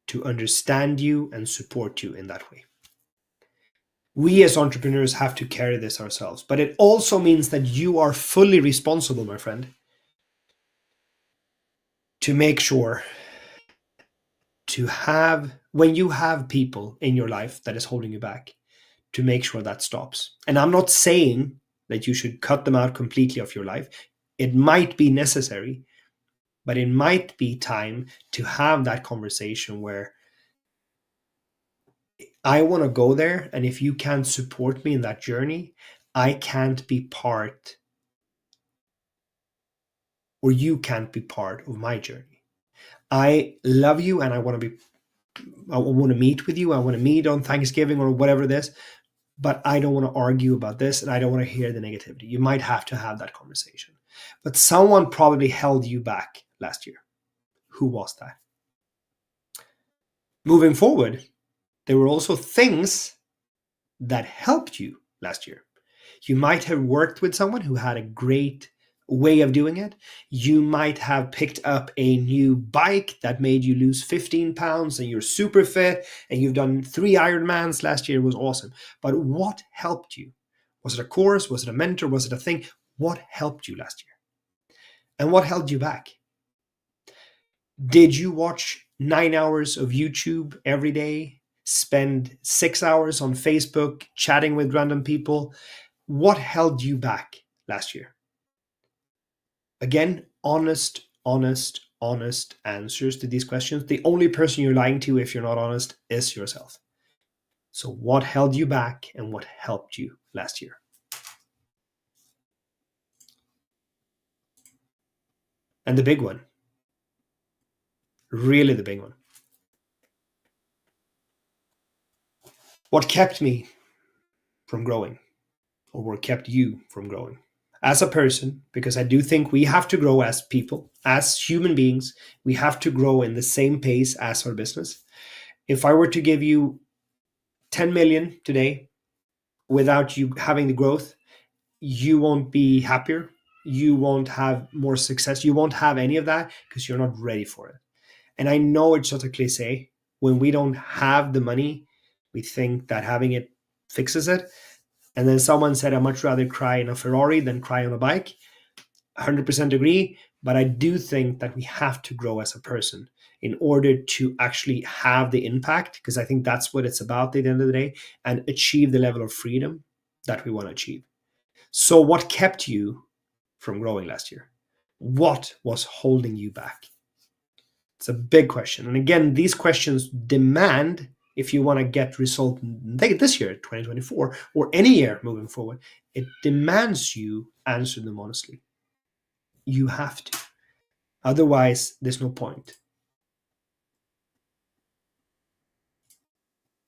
to understand you and support you in that way. We as entrepreneurs have to carry this ourselves, but it also means that you are fully responsible, my friend, to make sure to have, when you have people in your life that is holding you back, to make sure that stops. And I'm not saying that you should cut them out completely of your life. It might be necessary, but it might be time to have that conversation where I want to go there, and if you can't support me in that journey, I can't be part or you can't be part of my journey. I love you and I want to meet with you. I want to meet on Thanksgiving or whatever it is, but I don't want to argue about this and I don't want to hear the negativity. You might have to have that conversation. But someone probably held you back last year. Who was that? Moving forward, there were also things that helped you last year. You might have worked with someone who had a great way of doing it. You might have picked up a new bike that made you lose 15 pounds and you're super fit and you've done 3 Ironmans last year. It was awesome. But what helped you? Was it a course? Was it a mentor? Was it a thing? What helped you last year? And what held you back? Did you watch 9 hours of YouTube every day? Spend 6 hours on Facebook chatting with random people? What held you back last year? Again, honest answers to these questions. The only person you're lying to if you're not honest is yourself. So what held you back and what helped you last year? And the big one, really the big one. What kept me from growing, or what kept you from growing? As a person, because I do think we have to grow as people, as human beings, we have to grow in the same pace as our business. If I were to give you 10 million today without you having the growth, you won't be happier. You won't have more success. You won't have any of that because you're not ready for it. And I know it's just a cliche. When we don't have the money, we think that having it fixes it. And then someone said, I'd much rather cry in a Ferrari than cry on a bike. 100% agree. But I do think that we have to grow as a person in order to actually have the impact, because I think that's what it's about at the end of the day, and achieve the level of freedom that we want to achieve. So what kept you from growing last year? What was holding you back? It's a big question. And again, these questions demand, if you want to get result this year, 2024, or any year moving forward, it demands you answer them honestly. You have to. Otherwise, there's no point.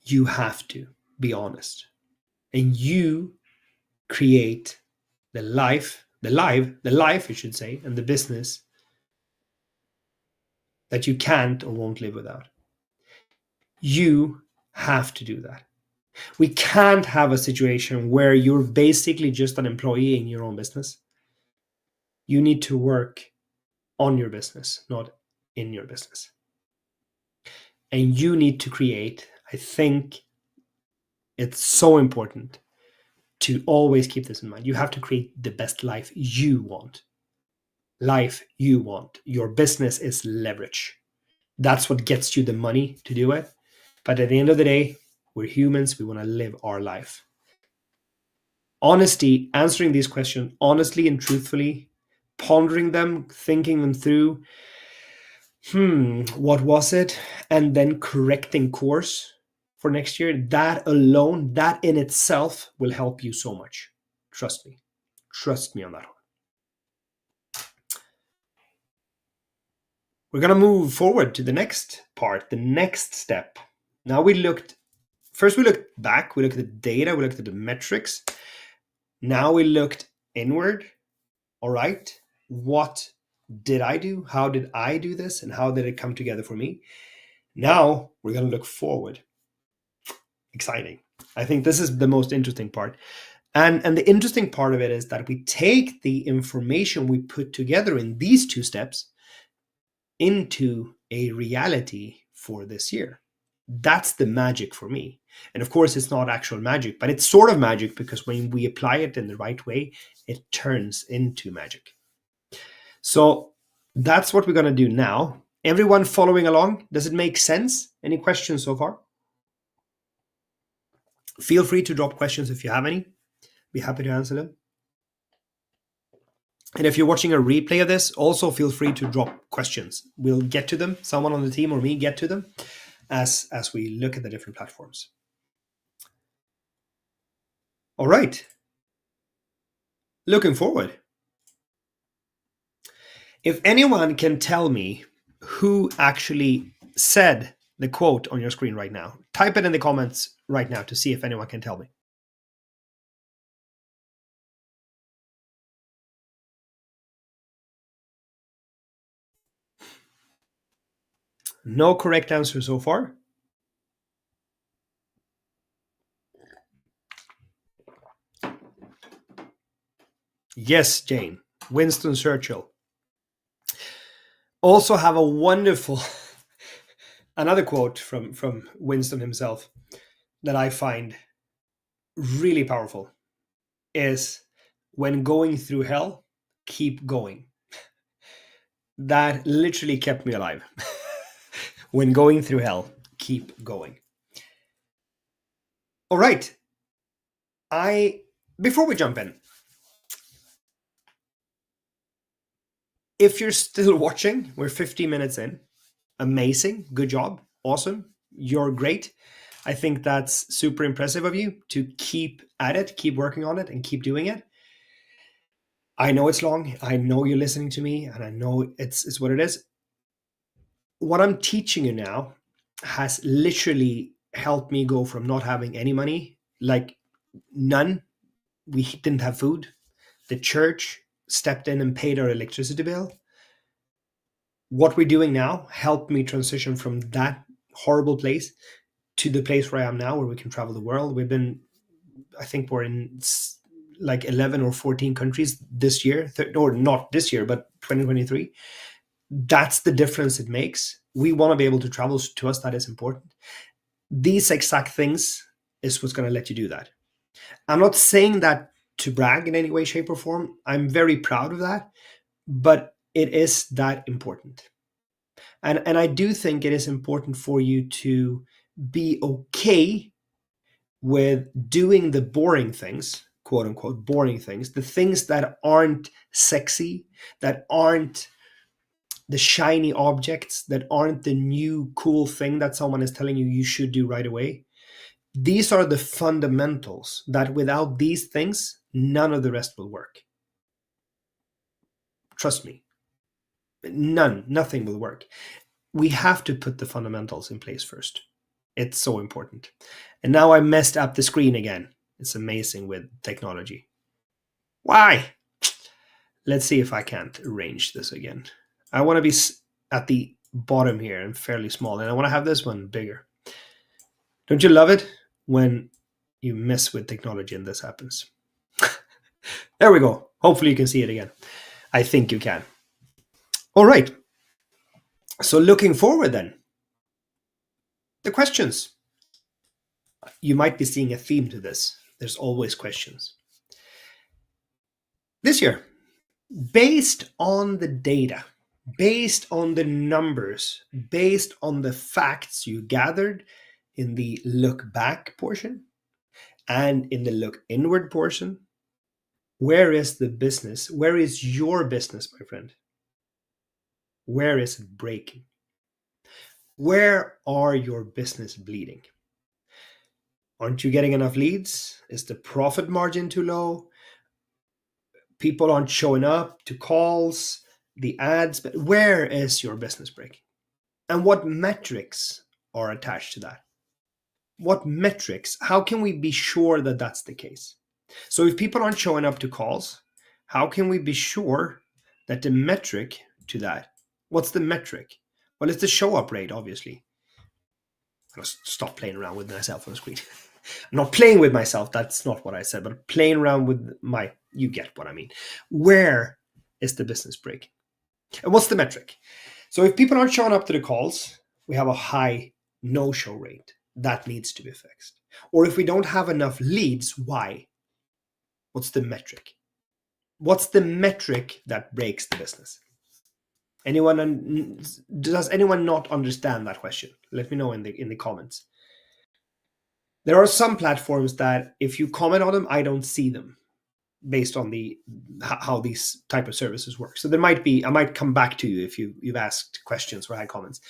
You have to be honest. And you create the life, I should say, and the business that you can't or won't live without. You have to do that. We can't have a situation where you're basically just an employee in your own business. You need to work on your business, not in your business. And you need to create, I think it's so important to always keep this in mind. You have to create the best life you want. Life you want. Your business is leverage. That's what gets you the money to do it. But at the end of the day, we're humans. We want to live our life. Honesty, answering these questions honestly and truthfully, pondering them, thinking them through. What was it? And then correcting course for next year. That alone, that in itself will help you so much. Trust me. Trust me on that one. We're going to move forward to the next part, the next step. Now we looked back, we looked at the data, we looked at the metrics. Now we looked inward. All right, what did I do? How did I do this? And how did it come together for me? Now we're going to look forward. Exciting. I think this is the most interesting part. And the interesting part of it is that we take the information we put together in these 2 steps into a reality for this year. That's the magic for me. And of course, it's not actual magic, but it's sort of magic because when we apply it in the right way, it turns into magic. So that's what we're going to do now. Everyone following along, does it make sense? Any questions so far? Feel free to drop questions if you have any. Be happy to answer them. And if you're watching a replay of this, also feel free to drop questions. We'll get to them. Someone on the team or me get to them as we look at the different platforms. All right. Looking forward. If anyone can tell me who actually said the quote on your screen right now, type it in the comments right now to see if anyone can tell me. No correct answer so far. Yes, Jane. Winston Churchill. Also have a wonderful another quote from Winston himself that I find really powerful is, when going through hell, keep going. That literally kept me alive. When going through hell, keep going. All right. Before we jump in, if you're still watching, we're 50 minutes in. Amazing. Good job. Awesome. You're great. I think that's super impressive of you to keep at it, keep working on it, and keep doing it. I know it's long. I know you're listening to me, and I know it's what it is. What I'm teaching you now has literally helped me go from not having any money, like none. We didn't have food. The church stepped in and paid our electricity bill. What we're doing now helped me transition from that horrible place to the place where I am now, where we can travel the world. I think we're in like 11 or 14 countries this year, or not this year, but 2023. That's the difference it makes. We want to be able to travel. To us, that is important. These exact things is what's going to let you do that. I'm not saying that to brag in any way, shape, or form. I'm very proud of that, but it is that important. And I do think it is important for you to be okay with doing the boring things, quote unquote, boring things, the things that aren't sexy, that aren't the shiny objects, that aren't the new cool thing that someone is telling you should do right away. These are the fundamentals that without these things, none of the rest will work. Trust me. Nothing will work. We have to put the fundamentals in place first. It's so important. And now I messed up the screen again. It's amazing with technology. Why? Let's see if I can't arrange this again. I want to be at the bottom here and fairly small, and I want to have this one bigger. Don't you love it when you mess with technology and this happens? There we go. Hopefully you can see it again. I think you can. All right. So looking forward then, the questions. You might be seeing a theme to this. There's always questions. This year, based on the data, based on the numbers, based on the facts you gathered in the look back portion and in the look inward portion, where is the business? Where is your business, my friend? Where is it breaking? Where are your business bleeding? Aren't you getting enough leads? Is the profit margin too low? People aren't showing up to calls, the ads, but where is your business breaking? And what metrics are attached to that? What metrics? How can we be sure that that's the case? So if people aren't showing up to calls, how can we be sure that the metric to that, what's the metric? Well, it's the show up rate, obviously. I'm going to stop playing around with myself on the screen. I'm not playing with myself. That's not what I said, but playing around with you get what I mean. Where is the business breaking? And what's the metric? So if people aren't showing up to the calls, we have a high no-show rate. That needs to be fixed. Or if we don't have enough leads, why? What's the metric? What's the metric that breaks the business? Does anyone not understand that question? Let me know in the comments. There are some platforms that if you comment on them, I don't see them based on how these type of services work. So I might come back to you if you've asked questions or had comments.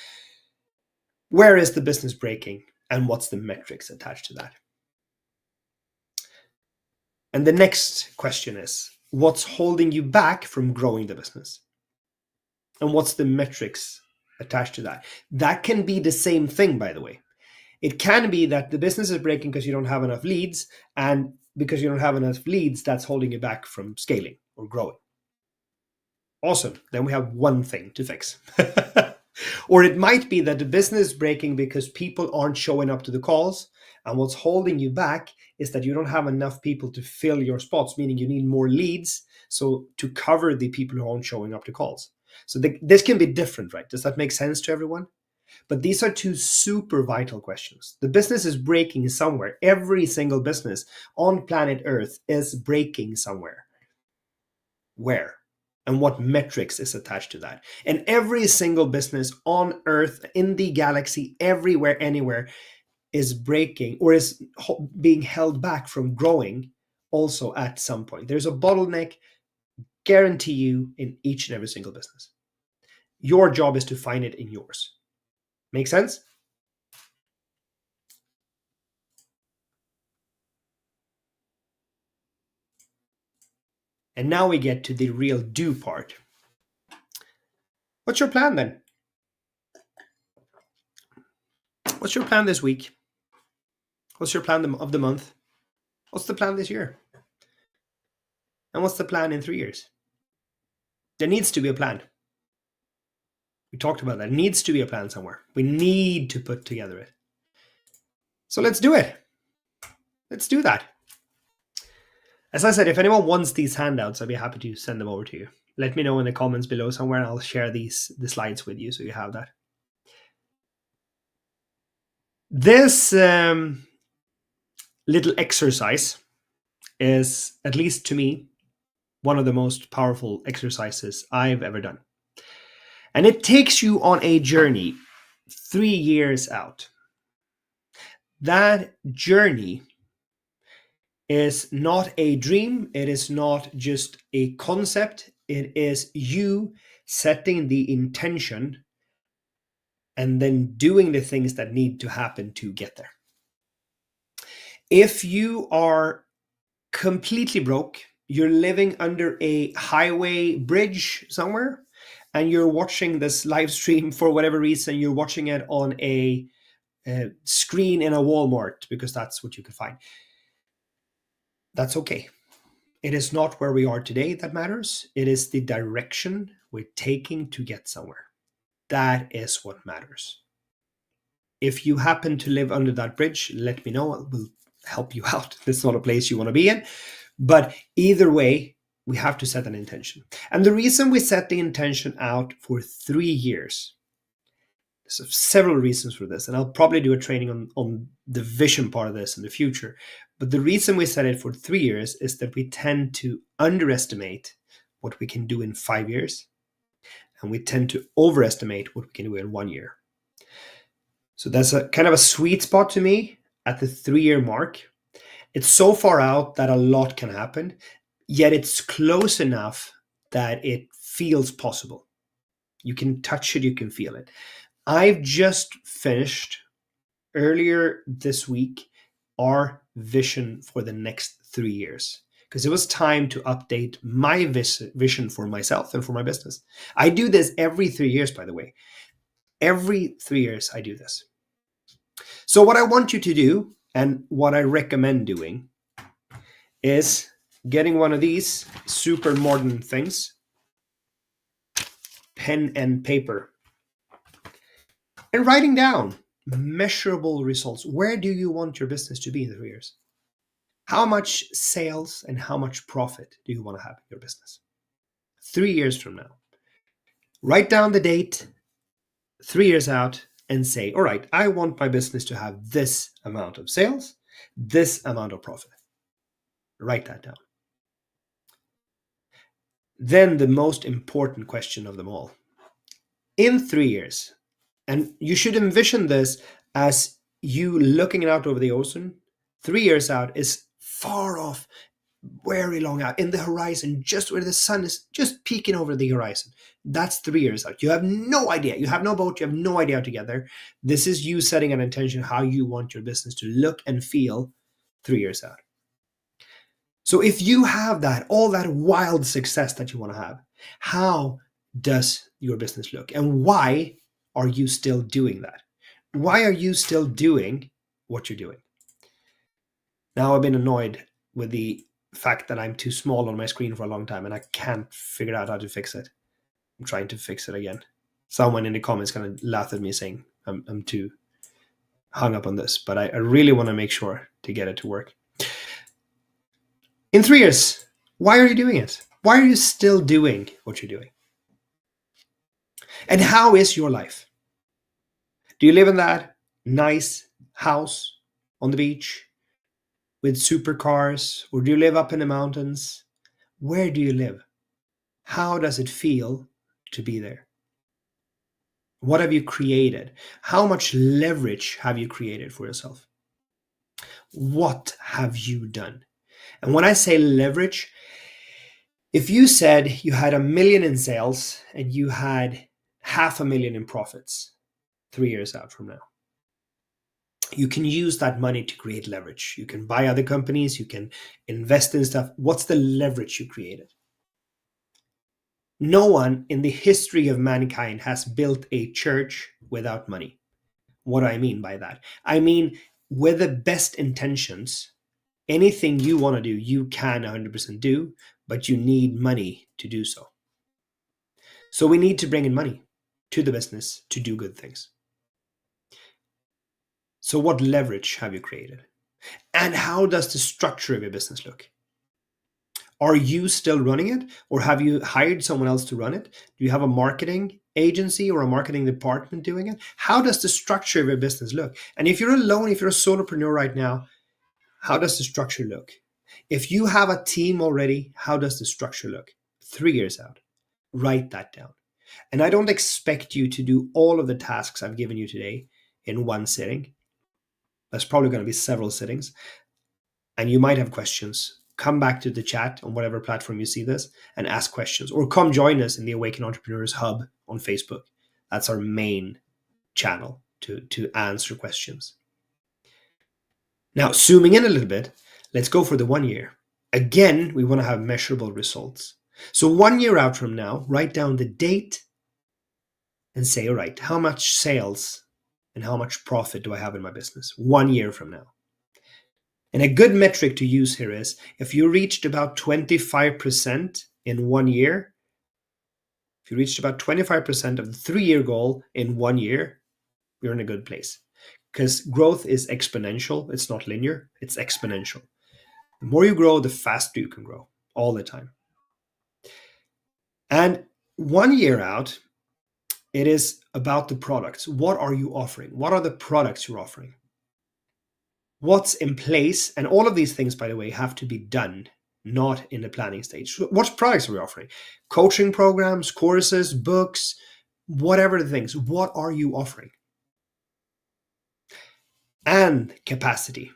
Where is the business breaking and what's the metrics attached to that? And the next question is, what's holding you back from growing the business? And what's the metrics attached to that? That can be the same thing, by the way. It can be that the business is breaking because you don't have enough leads, and because you don't have enough leads, that's holding you back from scaling or growing. Awesome. Then we have one thing to fix. Or it might be that the business is breaking because people aren't showing up to the calls. And what's holding you back is that you don't have enough people to fill your spots, meaning you need more leads so to cover the people who aren't showing up to calls. So this can be different, right? Does that make sense to everyone? But these are two super vital questions. The business is breaking somewhere. Every single business on planet Earth is breaking somewhere. Where? And what metrics is attached to that? And every single business on Earth, in the galaxy, everywhere, anywhere, is breaking or is being held back from growing also at some point. There's a bottleneck, guarantee you, in each and every single business. Your job is to find it in yours. Make sense? And now we get to the real do part. What's your plan then? What's your plan this week? What's your plan of the month? What's the plan this year? And what's the plan in 3 years? There needs to be a plan. We talked about that. There needs to be a plan somewhere. We need to put together it. So let's do it. Let's do that. As I said, if anyone wants these handouts, I'd be happy to send them over to you. Let me know in the comments below somewhere, and I'll share the slides with you so you have that. This little exercise is, at least to me, one of the most powerful exercises I've ever done. And it takes you on a journey 3 years out. That journey is not a dream. It is not just a concept. It is you setting the intention and then doing the things that need to happen to get there. If you are completely broke, you're living under a highway bridge somewhere, and you're watching this live stream for whatever reason, you're watching it on a screen in a Walmart because that's what you could find. That's okay. It is not where we are today that matters. It is the direction we're taking to get somewhere. That is what matters. If you happen to live under that bridge, let me know. We'll help you out. This is not a place you want to be in. But either way, we have to set an intention. And the reason we set the intention out for 3 years, there's several reasons for this, and I'll probably do a training on the vision part of this in the future. But the reason we set it for 3 years is that we tend to underestimate what we can do in 5 years, and we tend to overestimate what we can do in 1 year. So that's a kind of a sweet spot to me at the 3-year mark. It's so far out that a lot can happen, yet it's close enough that it feels possible. You can touch it, you can feel it. I've just finished earlier this week our vision for the next 3 years, because it was time to update my vision for myself and for my business. I do this every 3 years, by the way. Every 3 years I do this. So what I want you to do, and what I recommend doing, is getting one of these super modern things, pen and paper, and writing down measurable results. Where do you want your business to be in 3 years? How much sales and how much profit do you want to have in your business 3 years from now? Write down the date 3 years out and say, all right, I want my business to have this amount of sales, this amount of profit. Write that down. Then the most important question of them all. In 3 years, and you should envision this as you looking out over the ocean. 3 years out is far off, very long out in the horizon, just where the sun is just peeking over the horizon. That's 3 years out. You have no idea. You have no boat. You have no idea how to get there. This is you setting an intention how you want your business to look and feel 3 years out. So if you have that, all that wild success that you want to have, how does your business look? And why are you still doing that? Why are you still doing what you're doing? Now, I've been annoyed with the fact that I'm too small on my screen for a long time and I can't figure out how to fix it. I'm trying to fix it again. Someone in the comments kind of laughed at me saying I'm too hung up on this, but I really want to make sure to get it to work. In 3 years, why are you doing it? Why are you still doing what you're doing? And how is your life? Do you live in that nice house on the beach with supercars, or do you live up in the mountains? Where do you live? How does it feel to be there? What have you created? How much leverage have you created for yourself? What have you done? And when I say leverage, if you said you had 1 million in sales and you had 500,000 in profits 3 years out from now, you can use that money to create leverage. You can buy other companies, you can invest in stuff. What's the leverage you created? No one in the history of mankind has built a church without money. What do I mean by that? I mean, with the best intentions, anything you want to do, you can 100% do, but you need money to do so. So we need to bring in money to the business to do good things. So what leverage have you created? And how does the structure of your business look? Are you still running it, or have you hired someone else to run it? Do you have a marketing agency or a marketing department doing it? How does the structure of your business look? And if you're alone, if you're a solopreneur right now, how does the structure look? If you have a team already, how does the structure look? 3 years out, write that down. And I don't expect you to do all of the tasks I've given you today in one sitting. There's probably going to be several sittings, and you might have questions. Come back to the chat on whatever platform you see this and ask questions, or come join us in the Awaken Entrepreneurs Hub on Facebook. That's our main channel to answer questions. Now, zooming in a little bit, let's go for the 1 year. Again, we want to have measurable results. So 1 year out from now, write down the date and say, all right, how much sales and how much profit do I have in my business 1 year from now? And a good metric to use here is if you reached about 25% in 1 year, if you reached about 25% of the 3-year goal in 1 year, you're in a good place. Because growth is exponential. It's not linear. It's exponential. The more you grow, the faster you can grow all the time. And 1 year out, it is about the products. What are you offering? What are the products you're offering? What's in place? And all of these things, by the way, have to be done, not in the planning stage. What products are we offering? Coaching programs, courses, books, whatever the things. What are you offering? And capacity.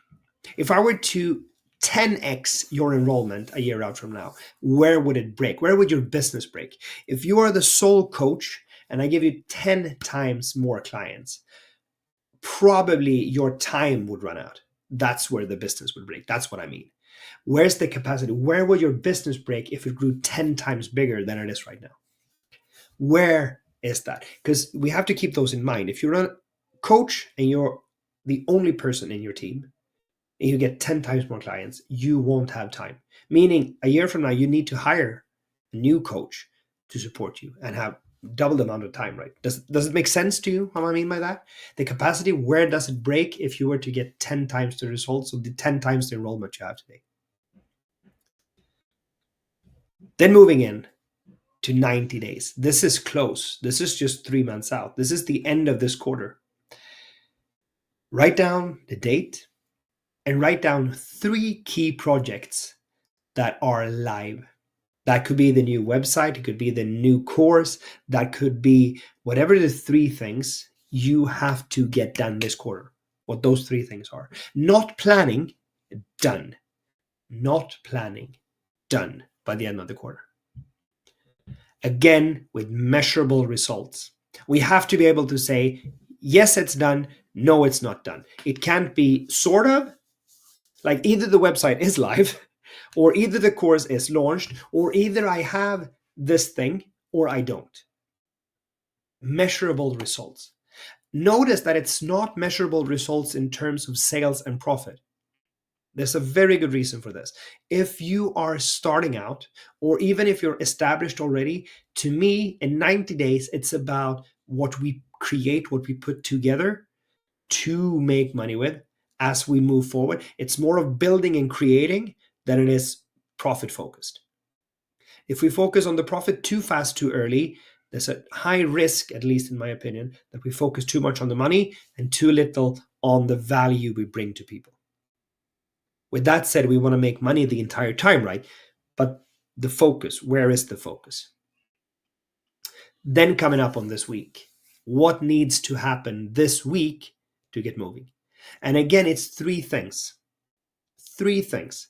If I were to 10x your enrollment a year out from now, where would it break? Where would your business break? If you are the sole coach and I give you 10 times more clients, probably your time would run out. That's where the business would break. That's what I mean. Where's the capacity? Where would your business break if it grew 10 times bigger than it is right now? Where is that? Because we have to keep those in mind. If you're a coach and you're the only person in your team and you get 10 times more clients, you won't have time. Meaning a year from now, you need to hire a new coach to support you and have double the amount of time, right? Does it make sense to you, what I mean by that? The capacity, where does it break if you were to get 10 times the results of the 10 times the enrollment you have today? Then moving in to 90 days. This is close. This is just 3 months out. This is the end of this quarter. Write down the date and write down 3 key projects that are live. That could be the new website, it could be the new course, that could be whatever the 3 things you have to get done this quarter, what those 3 things are. Not planning, done. Not planning, done by the end of the quarter. Again, with measurable results. We have to be able to say, yes, it's done, no, it's not done. It can't be sort of, like either the website is live, or either the course is launched, or either I have this thing or I don't. measurable results. Notice that it's not measurable results in terms of sales and profit. There's a very good reason for this. If you are starting out, or even if you're established already, to me, in 90 days, it's about what we create, what we put together to make money with as we move forward. It's more of building and creating than it is profit focused. If we focus on the profit too fast, too early, there's a high risk, at least in my opinion, that we focus too much on the money and too little on the value we bring to people. With that said, we want to make money the entire time, right? But the focus, where is the focus? Then coming up on this week, what needs to happen this week to get moving? And again, it's three things. Three things.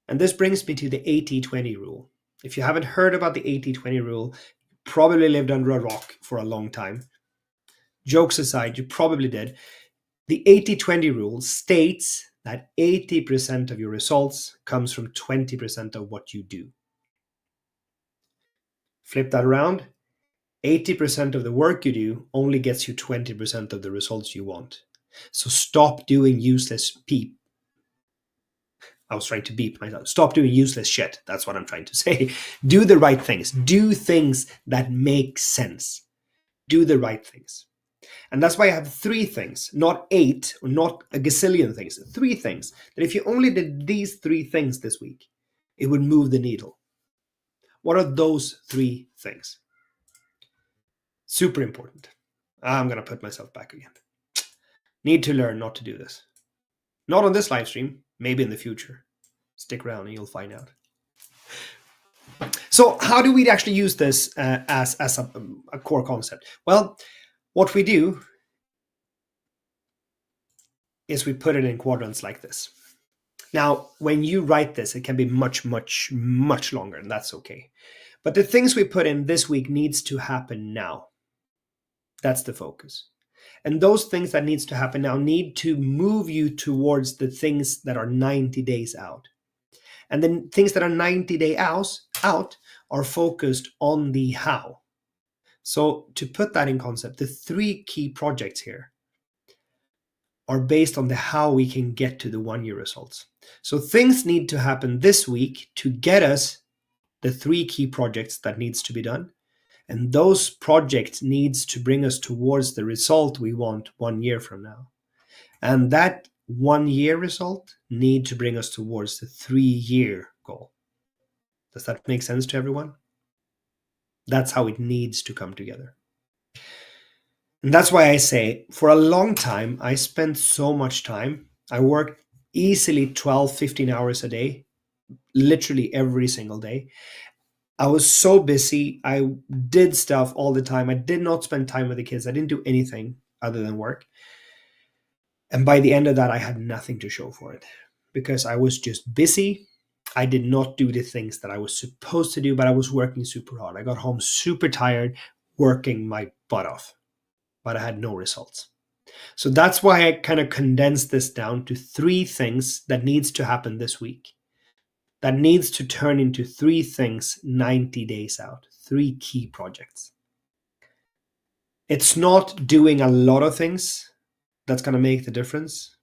And this brings me to the 80-20 rule. If you haven't heard about the 80-20 rule, you probably lived under a rock for a long time. Jokes aside, you probably did. The 80-20 rule states that 80% of your results comes from 20% of what you do. Flip that around. 80% of the work you do only gets you 20% of the results you want. So stop doing useless beep. I was trying to beep myself. Stop doing useless shit. That's what I'm trying to say. Do the right things. Do things that make sense. Do the right things. And that's why I have three things, not 8 or not a gazillion things. Three things that if you only did these three things this week, it would move the needle. What are those three things? Super important. I'm going to put myself back again. Need to learn not to do this. Not on this live stream, maybe in the future. Stick around and you'll find out. So how do we actually use this as a core concept? Well, what we do is we put it in quadrants like this. Now, when you write this, it can be much, much, much longer, and that's okay. But the things we put in this week needs to happen now. That's the focus. And those things that needs to happen now need to move you towards the things that are 90 days out. And then things that are 90 days out are focused on the how. So to put that in concept, the three key projects here are based on the how we can get to the 1 year results. So things need to happen this week to get us the three key projects that needs to be done. And those projects needs to bring us towards the result we want 1 year from now. And that 1 year result need to bring us towards the 3 year goal. Does that make sense to everyone? That's how it needs to come together. And that's why I say for a long time, I spent so much time. I worked easily 12, 15 hours a day, literally every single day. I was so busy. I did stuff all the time. I did not spend time with the kids. I didn't do anything other than work. And by the end of that, I had nothing to show for it because I was just busy. I did not do the things that I was supposed to do, but I was working super hard. I got home super tired, working my butt off, but I had no results. So that's why I kind of condensed this down to three things that needs to happen this week. That needs to turn into three things 90 days out, three key projects. It's not doing a lot of things that's going to make the difference.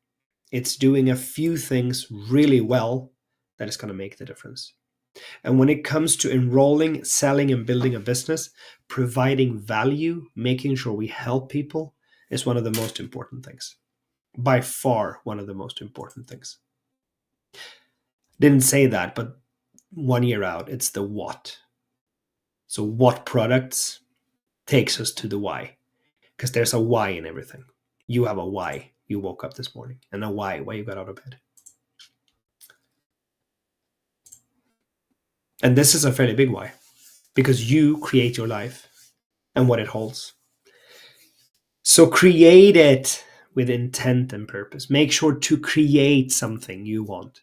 It's doing a few things really well that is going to make the difference. And when it comes to enrolling, selling, and building a business, providing value, making sure we help people is one of the most important things. By far, one of the most important things. Didn't say that, but 1 year out, it's the what. So what products takes us to the why? Because there's a why in everything. You have a why. You woke up this morning, and a why you got out of bed. And this is a fairly big why, because you create your life and what it holds. So create it with intent and purpose. Make sure to create something you want.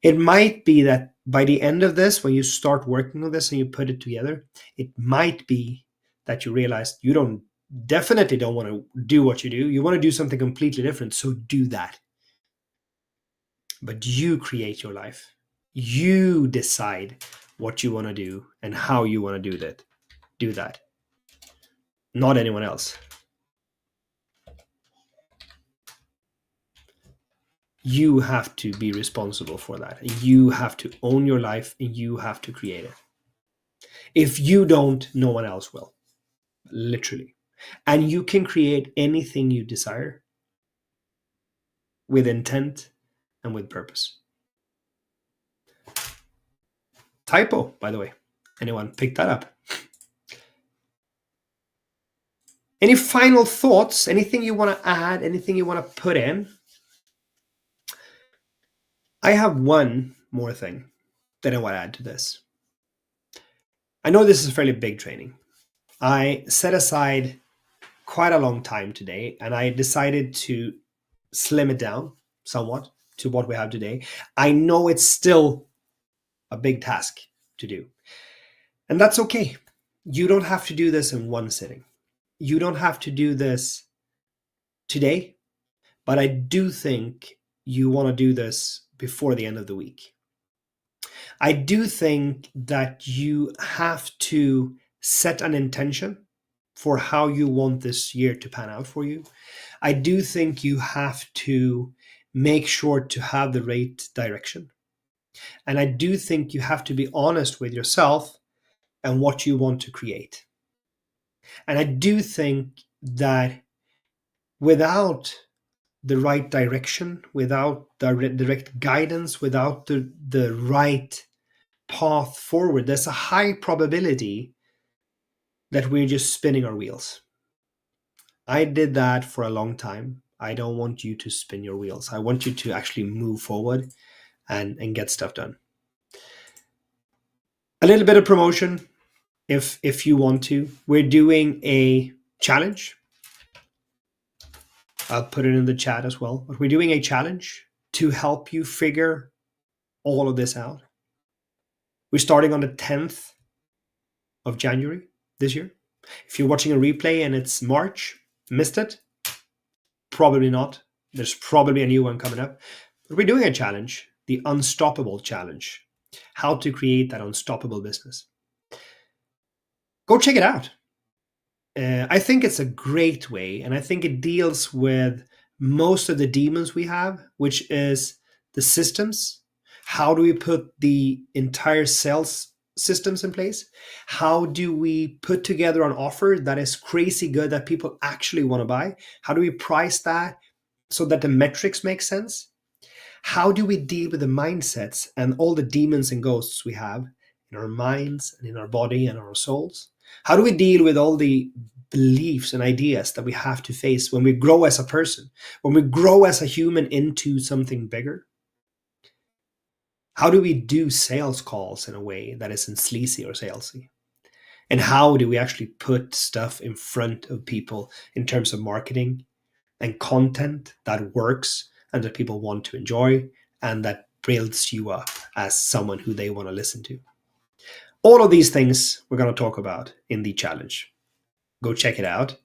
It might be that by the end of this, when you start working on this and you put it together, it might be that you realize you definitely don't want to do what you do. You want to do something completely different. So do that. But you create your life. You decide what you want to do and how you want to do that. not anyone else. You have to be responsible for that. You have to own your life and you have to create it. If you don't, no one else will. Literally. And you can create anything you desire with intent and with purpose. Typo, by the way. Anyone pick that up? Any final thoughts? Anything you want to add? Anything you want to put in? I have one more thing that I want to add to this. I know this is a fairly big training. I set aside quite a long time today and I decided to slim it down somewhat to what we have today. I know it's still a big task to do. And that's okay. You don't have to do this in one sitting. You don't have to do this today, but I do think you want to do this before the end of the week. I do think that you have to set an intention for how you want this year to pan out for you. I do think you have to make sure to have the right direction. And I do think you have to be honest with yourself and what you want to create. And I do think that without the right direction, without direct guidance, without the right path forward, there's a high probability that we're just spinning our wheels. I did that for a long time. I don't want you to spin your wheels. I want you to actually move forward and get stuff done. A little bit of promotion if you want to. We're doing a challenge. I'll put it in the chat as well. But we're doing a challenge to help you figure all of this out. We're starting on the 10th of January this year. If you're watching a replay and it's March, missed it? Probably not. There's probably a new one coming up. But we're doing a challenge, the Unstoppable Challenge. How to create that unstoppable business. Go check it out. I think it's a great way, and I think it deals with most of the demons we have, which is the systems. How do we put the entire sales systems in place? How do we put together an offer that is crazy good that people actually want to buy? How do we price that so that the metrics make sense? How do we deal with the mindsets and all the demons and ghosts we have in our minds and in our body and our souls? How do we deal with all the beliefs and ideas that we have to face when we grow as a person, when we grow as a human into something bigger? How do we do sales calls in a way that isn't sleazy or salesy? And how do we actually put stuff in front of people in terms of marketing and content that works and that people want to enjoy and that builds you up as someone who they want to listen to? All of these things we're going to talk about in the challenge. Go check it out.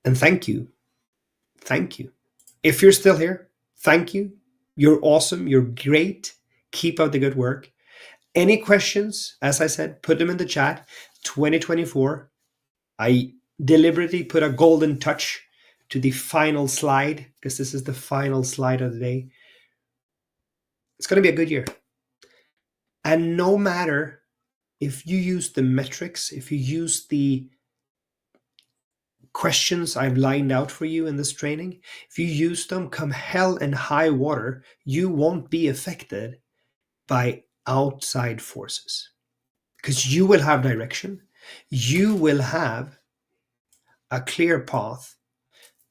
And thank you. Thank you. If you're still here, thank you. You're awesome. You're great. Keep up the good work. Any questions, as I said, put them in the chat. 2024. I deliberately put a golden touch to the final slide because this is the final slide of the day. It's going to be a good year. And no matter if you use the metrics, if you use the questions I've lined out for you in this training, if you use them, come hell and high water, you won't be affected by outside forces because you will have direction. You will have a clear path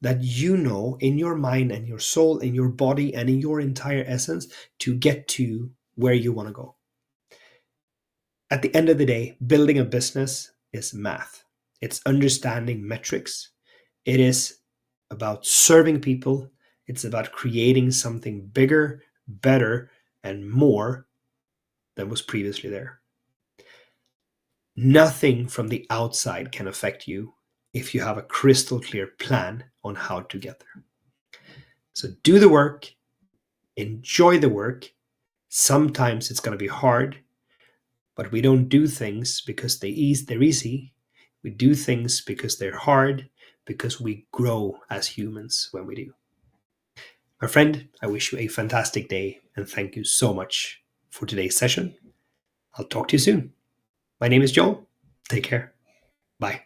that you know in your mind and your soul, in your body and in your entire essence to get to where you want to go. At the end of the day, building a business is math. It's understanding metrics. It is about serving people. It's about creating something bigger, better, and more than was previously there. Nothing from the outside can affect you if you have a crystal clear plan on how to get there. So do the work, enjoy the work. Sometimes it's going to be hard, but we don't do things because they're easy. We do things because they're hard, because we grow as humans when we do. My friend, I wish you a fantastic day and thank you so much for today's session. I'll talk to you soon. My name is Joel. Take care. Bye.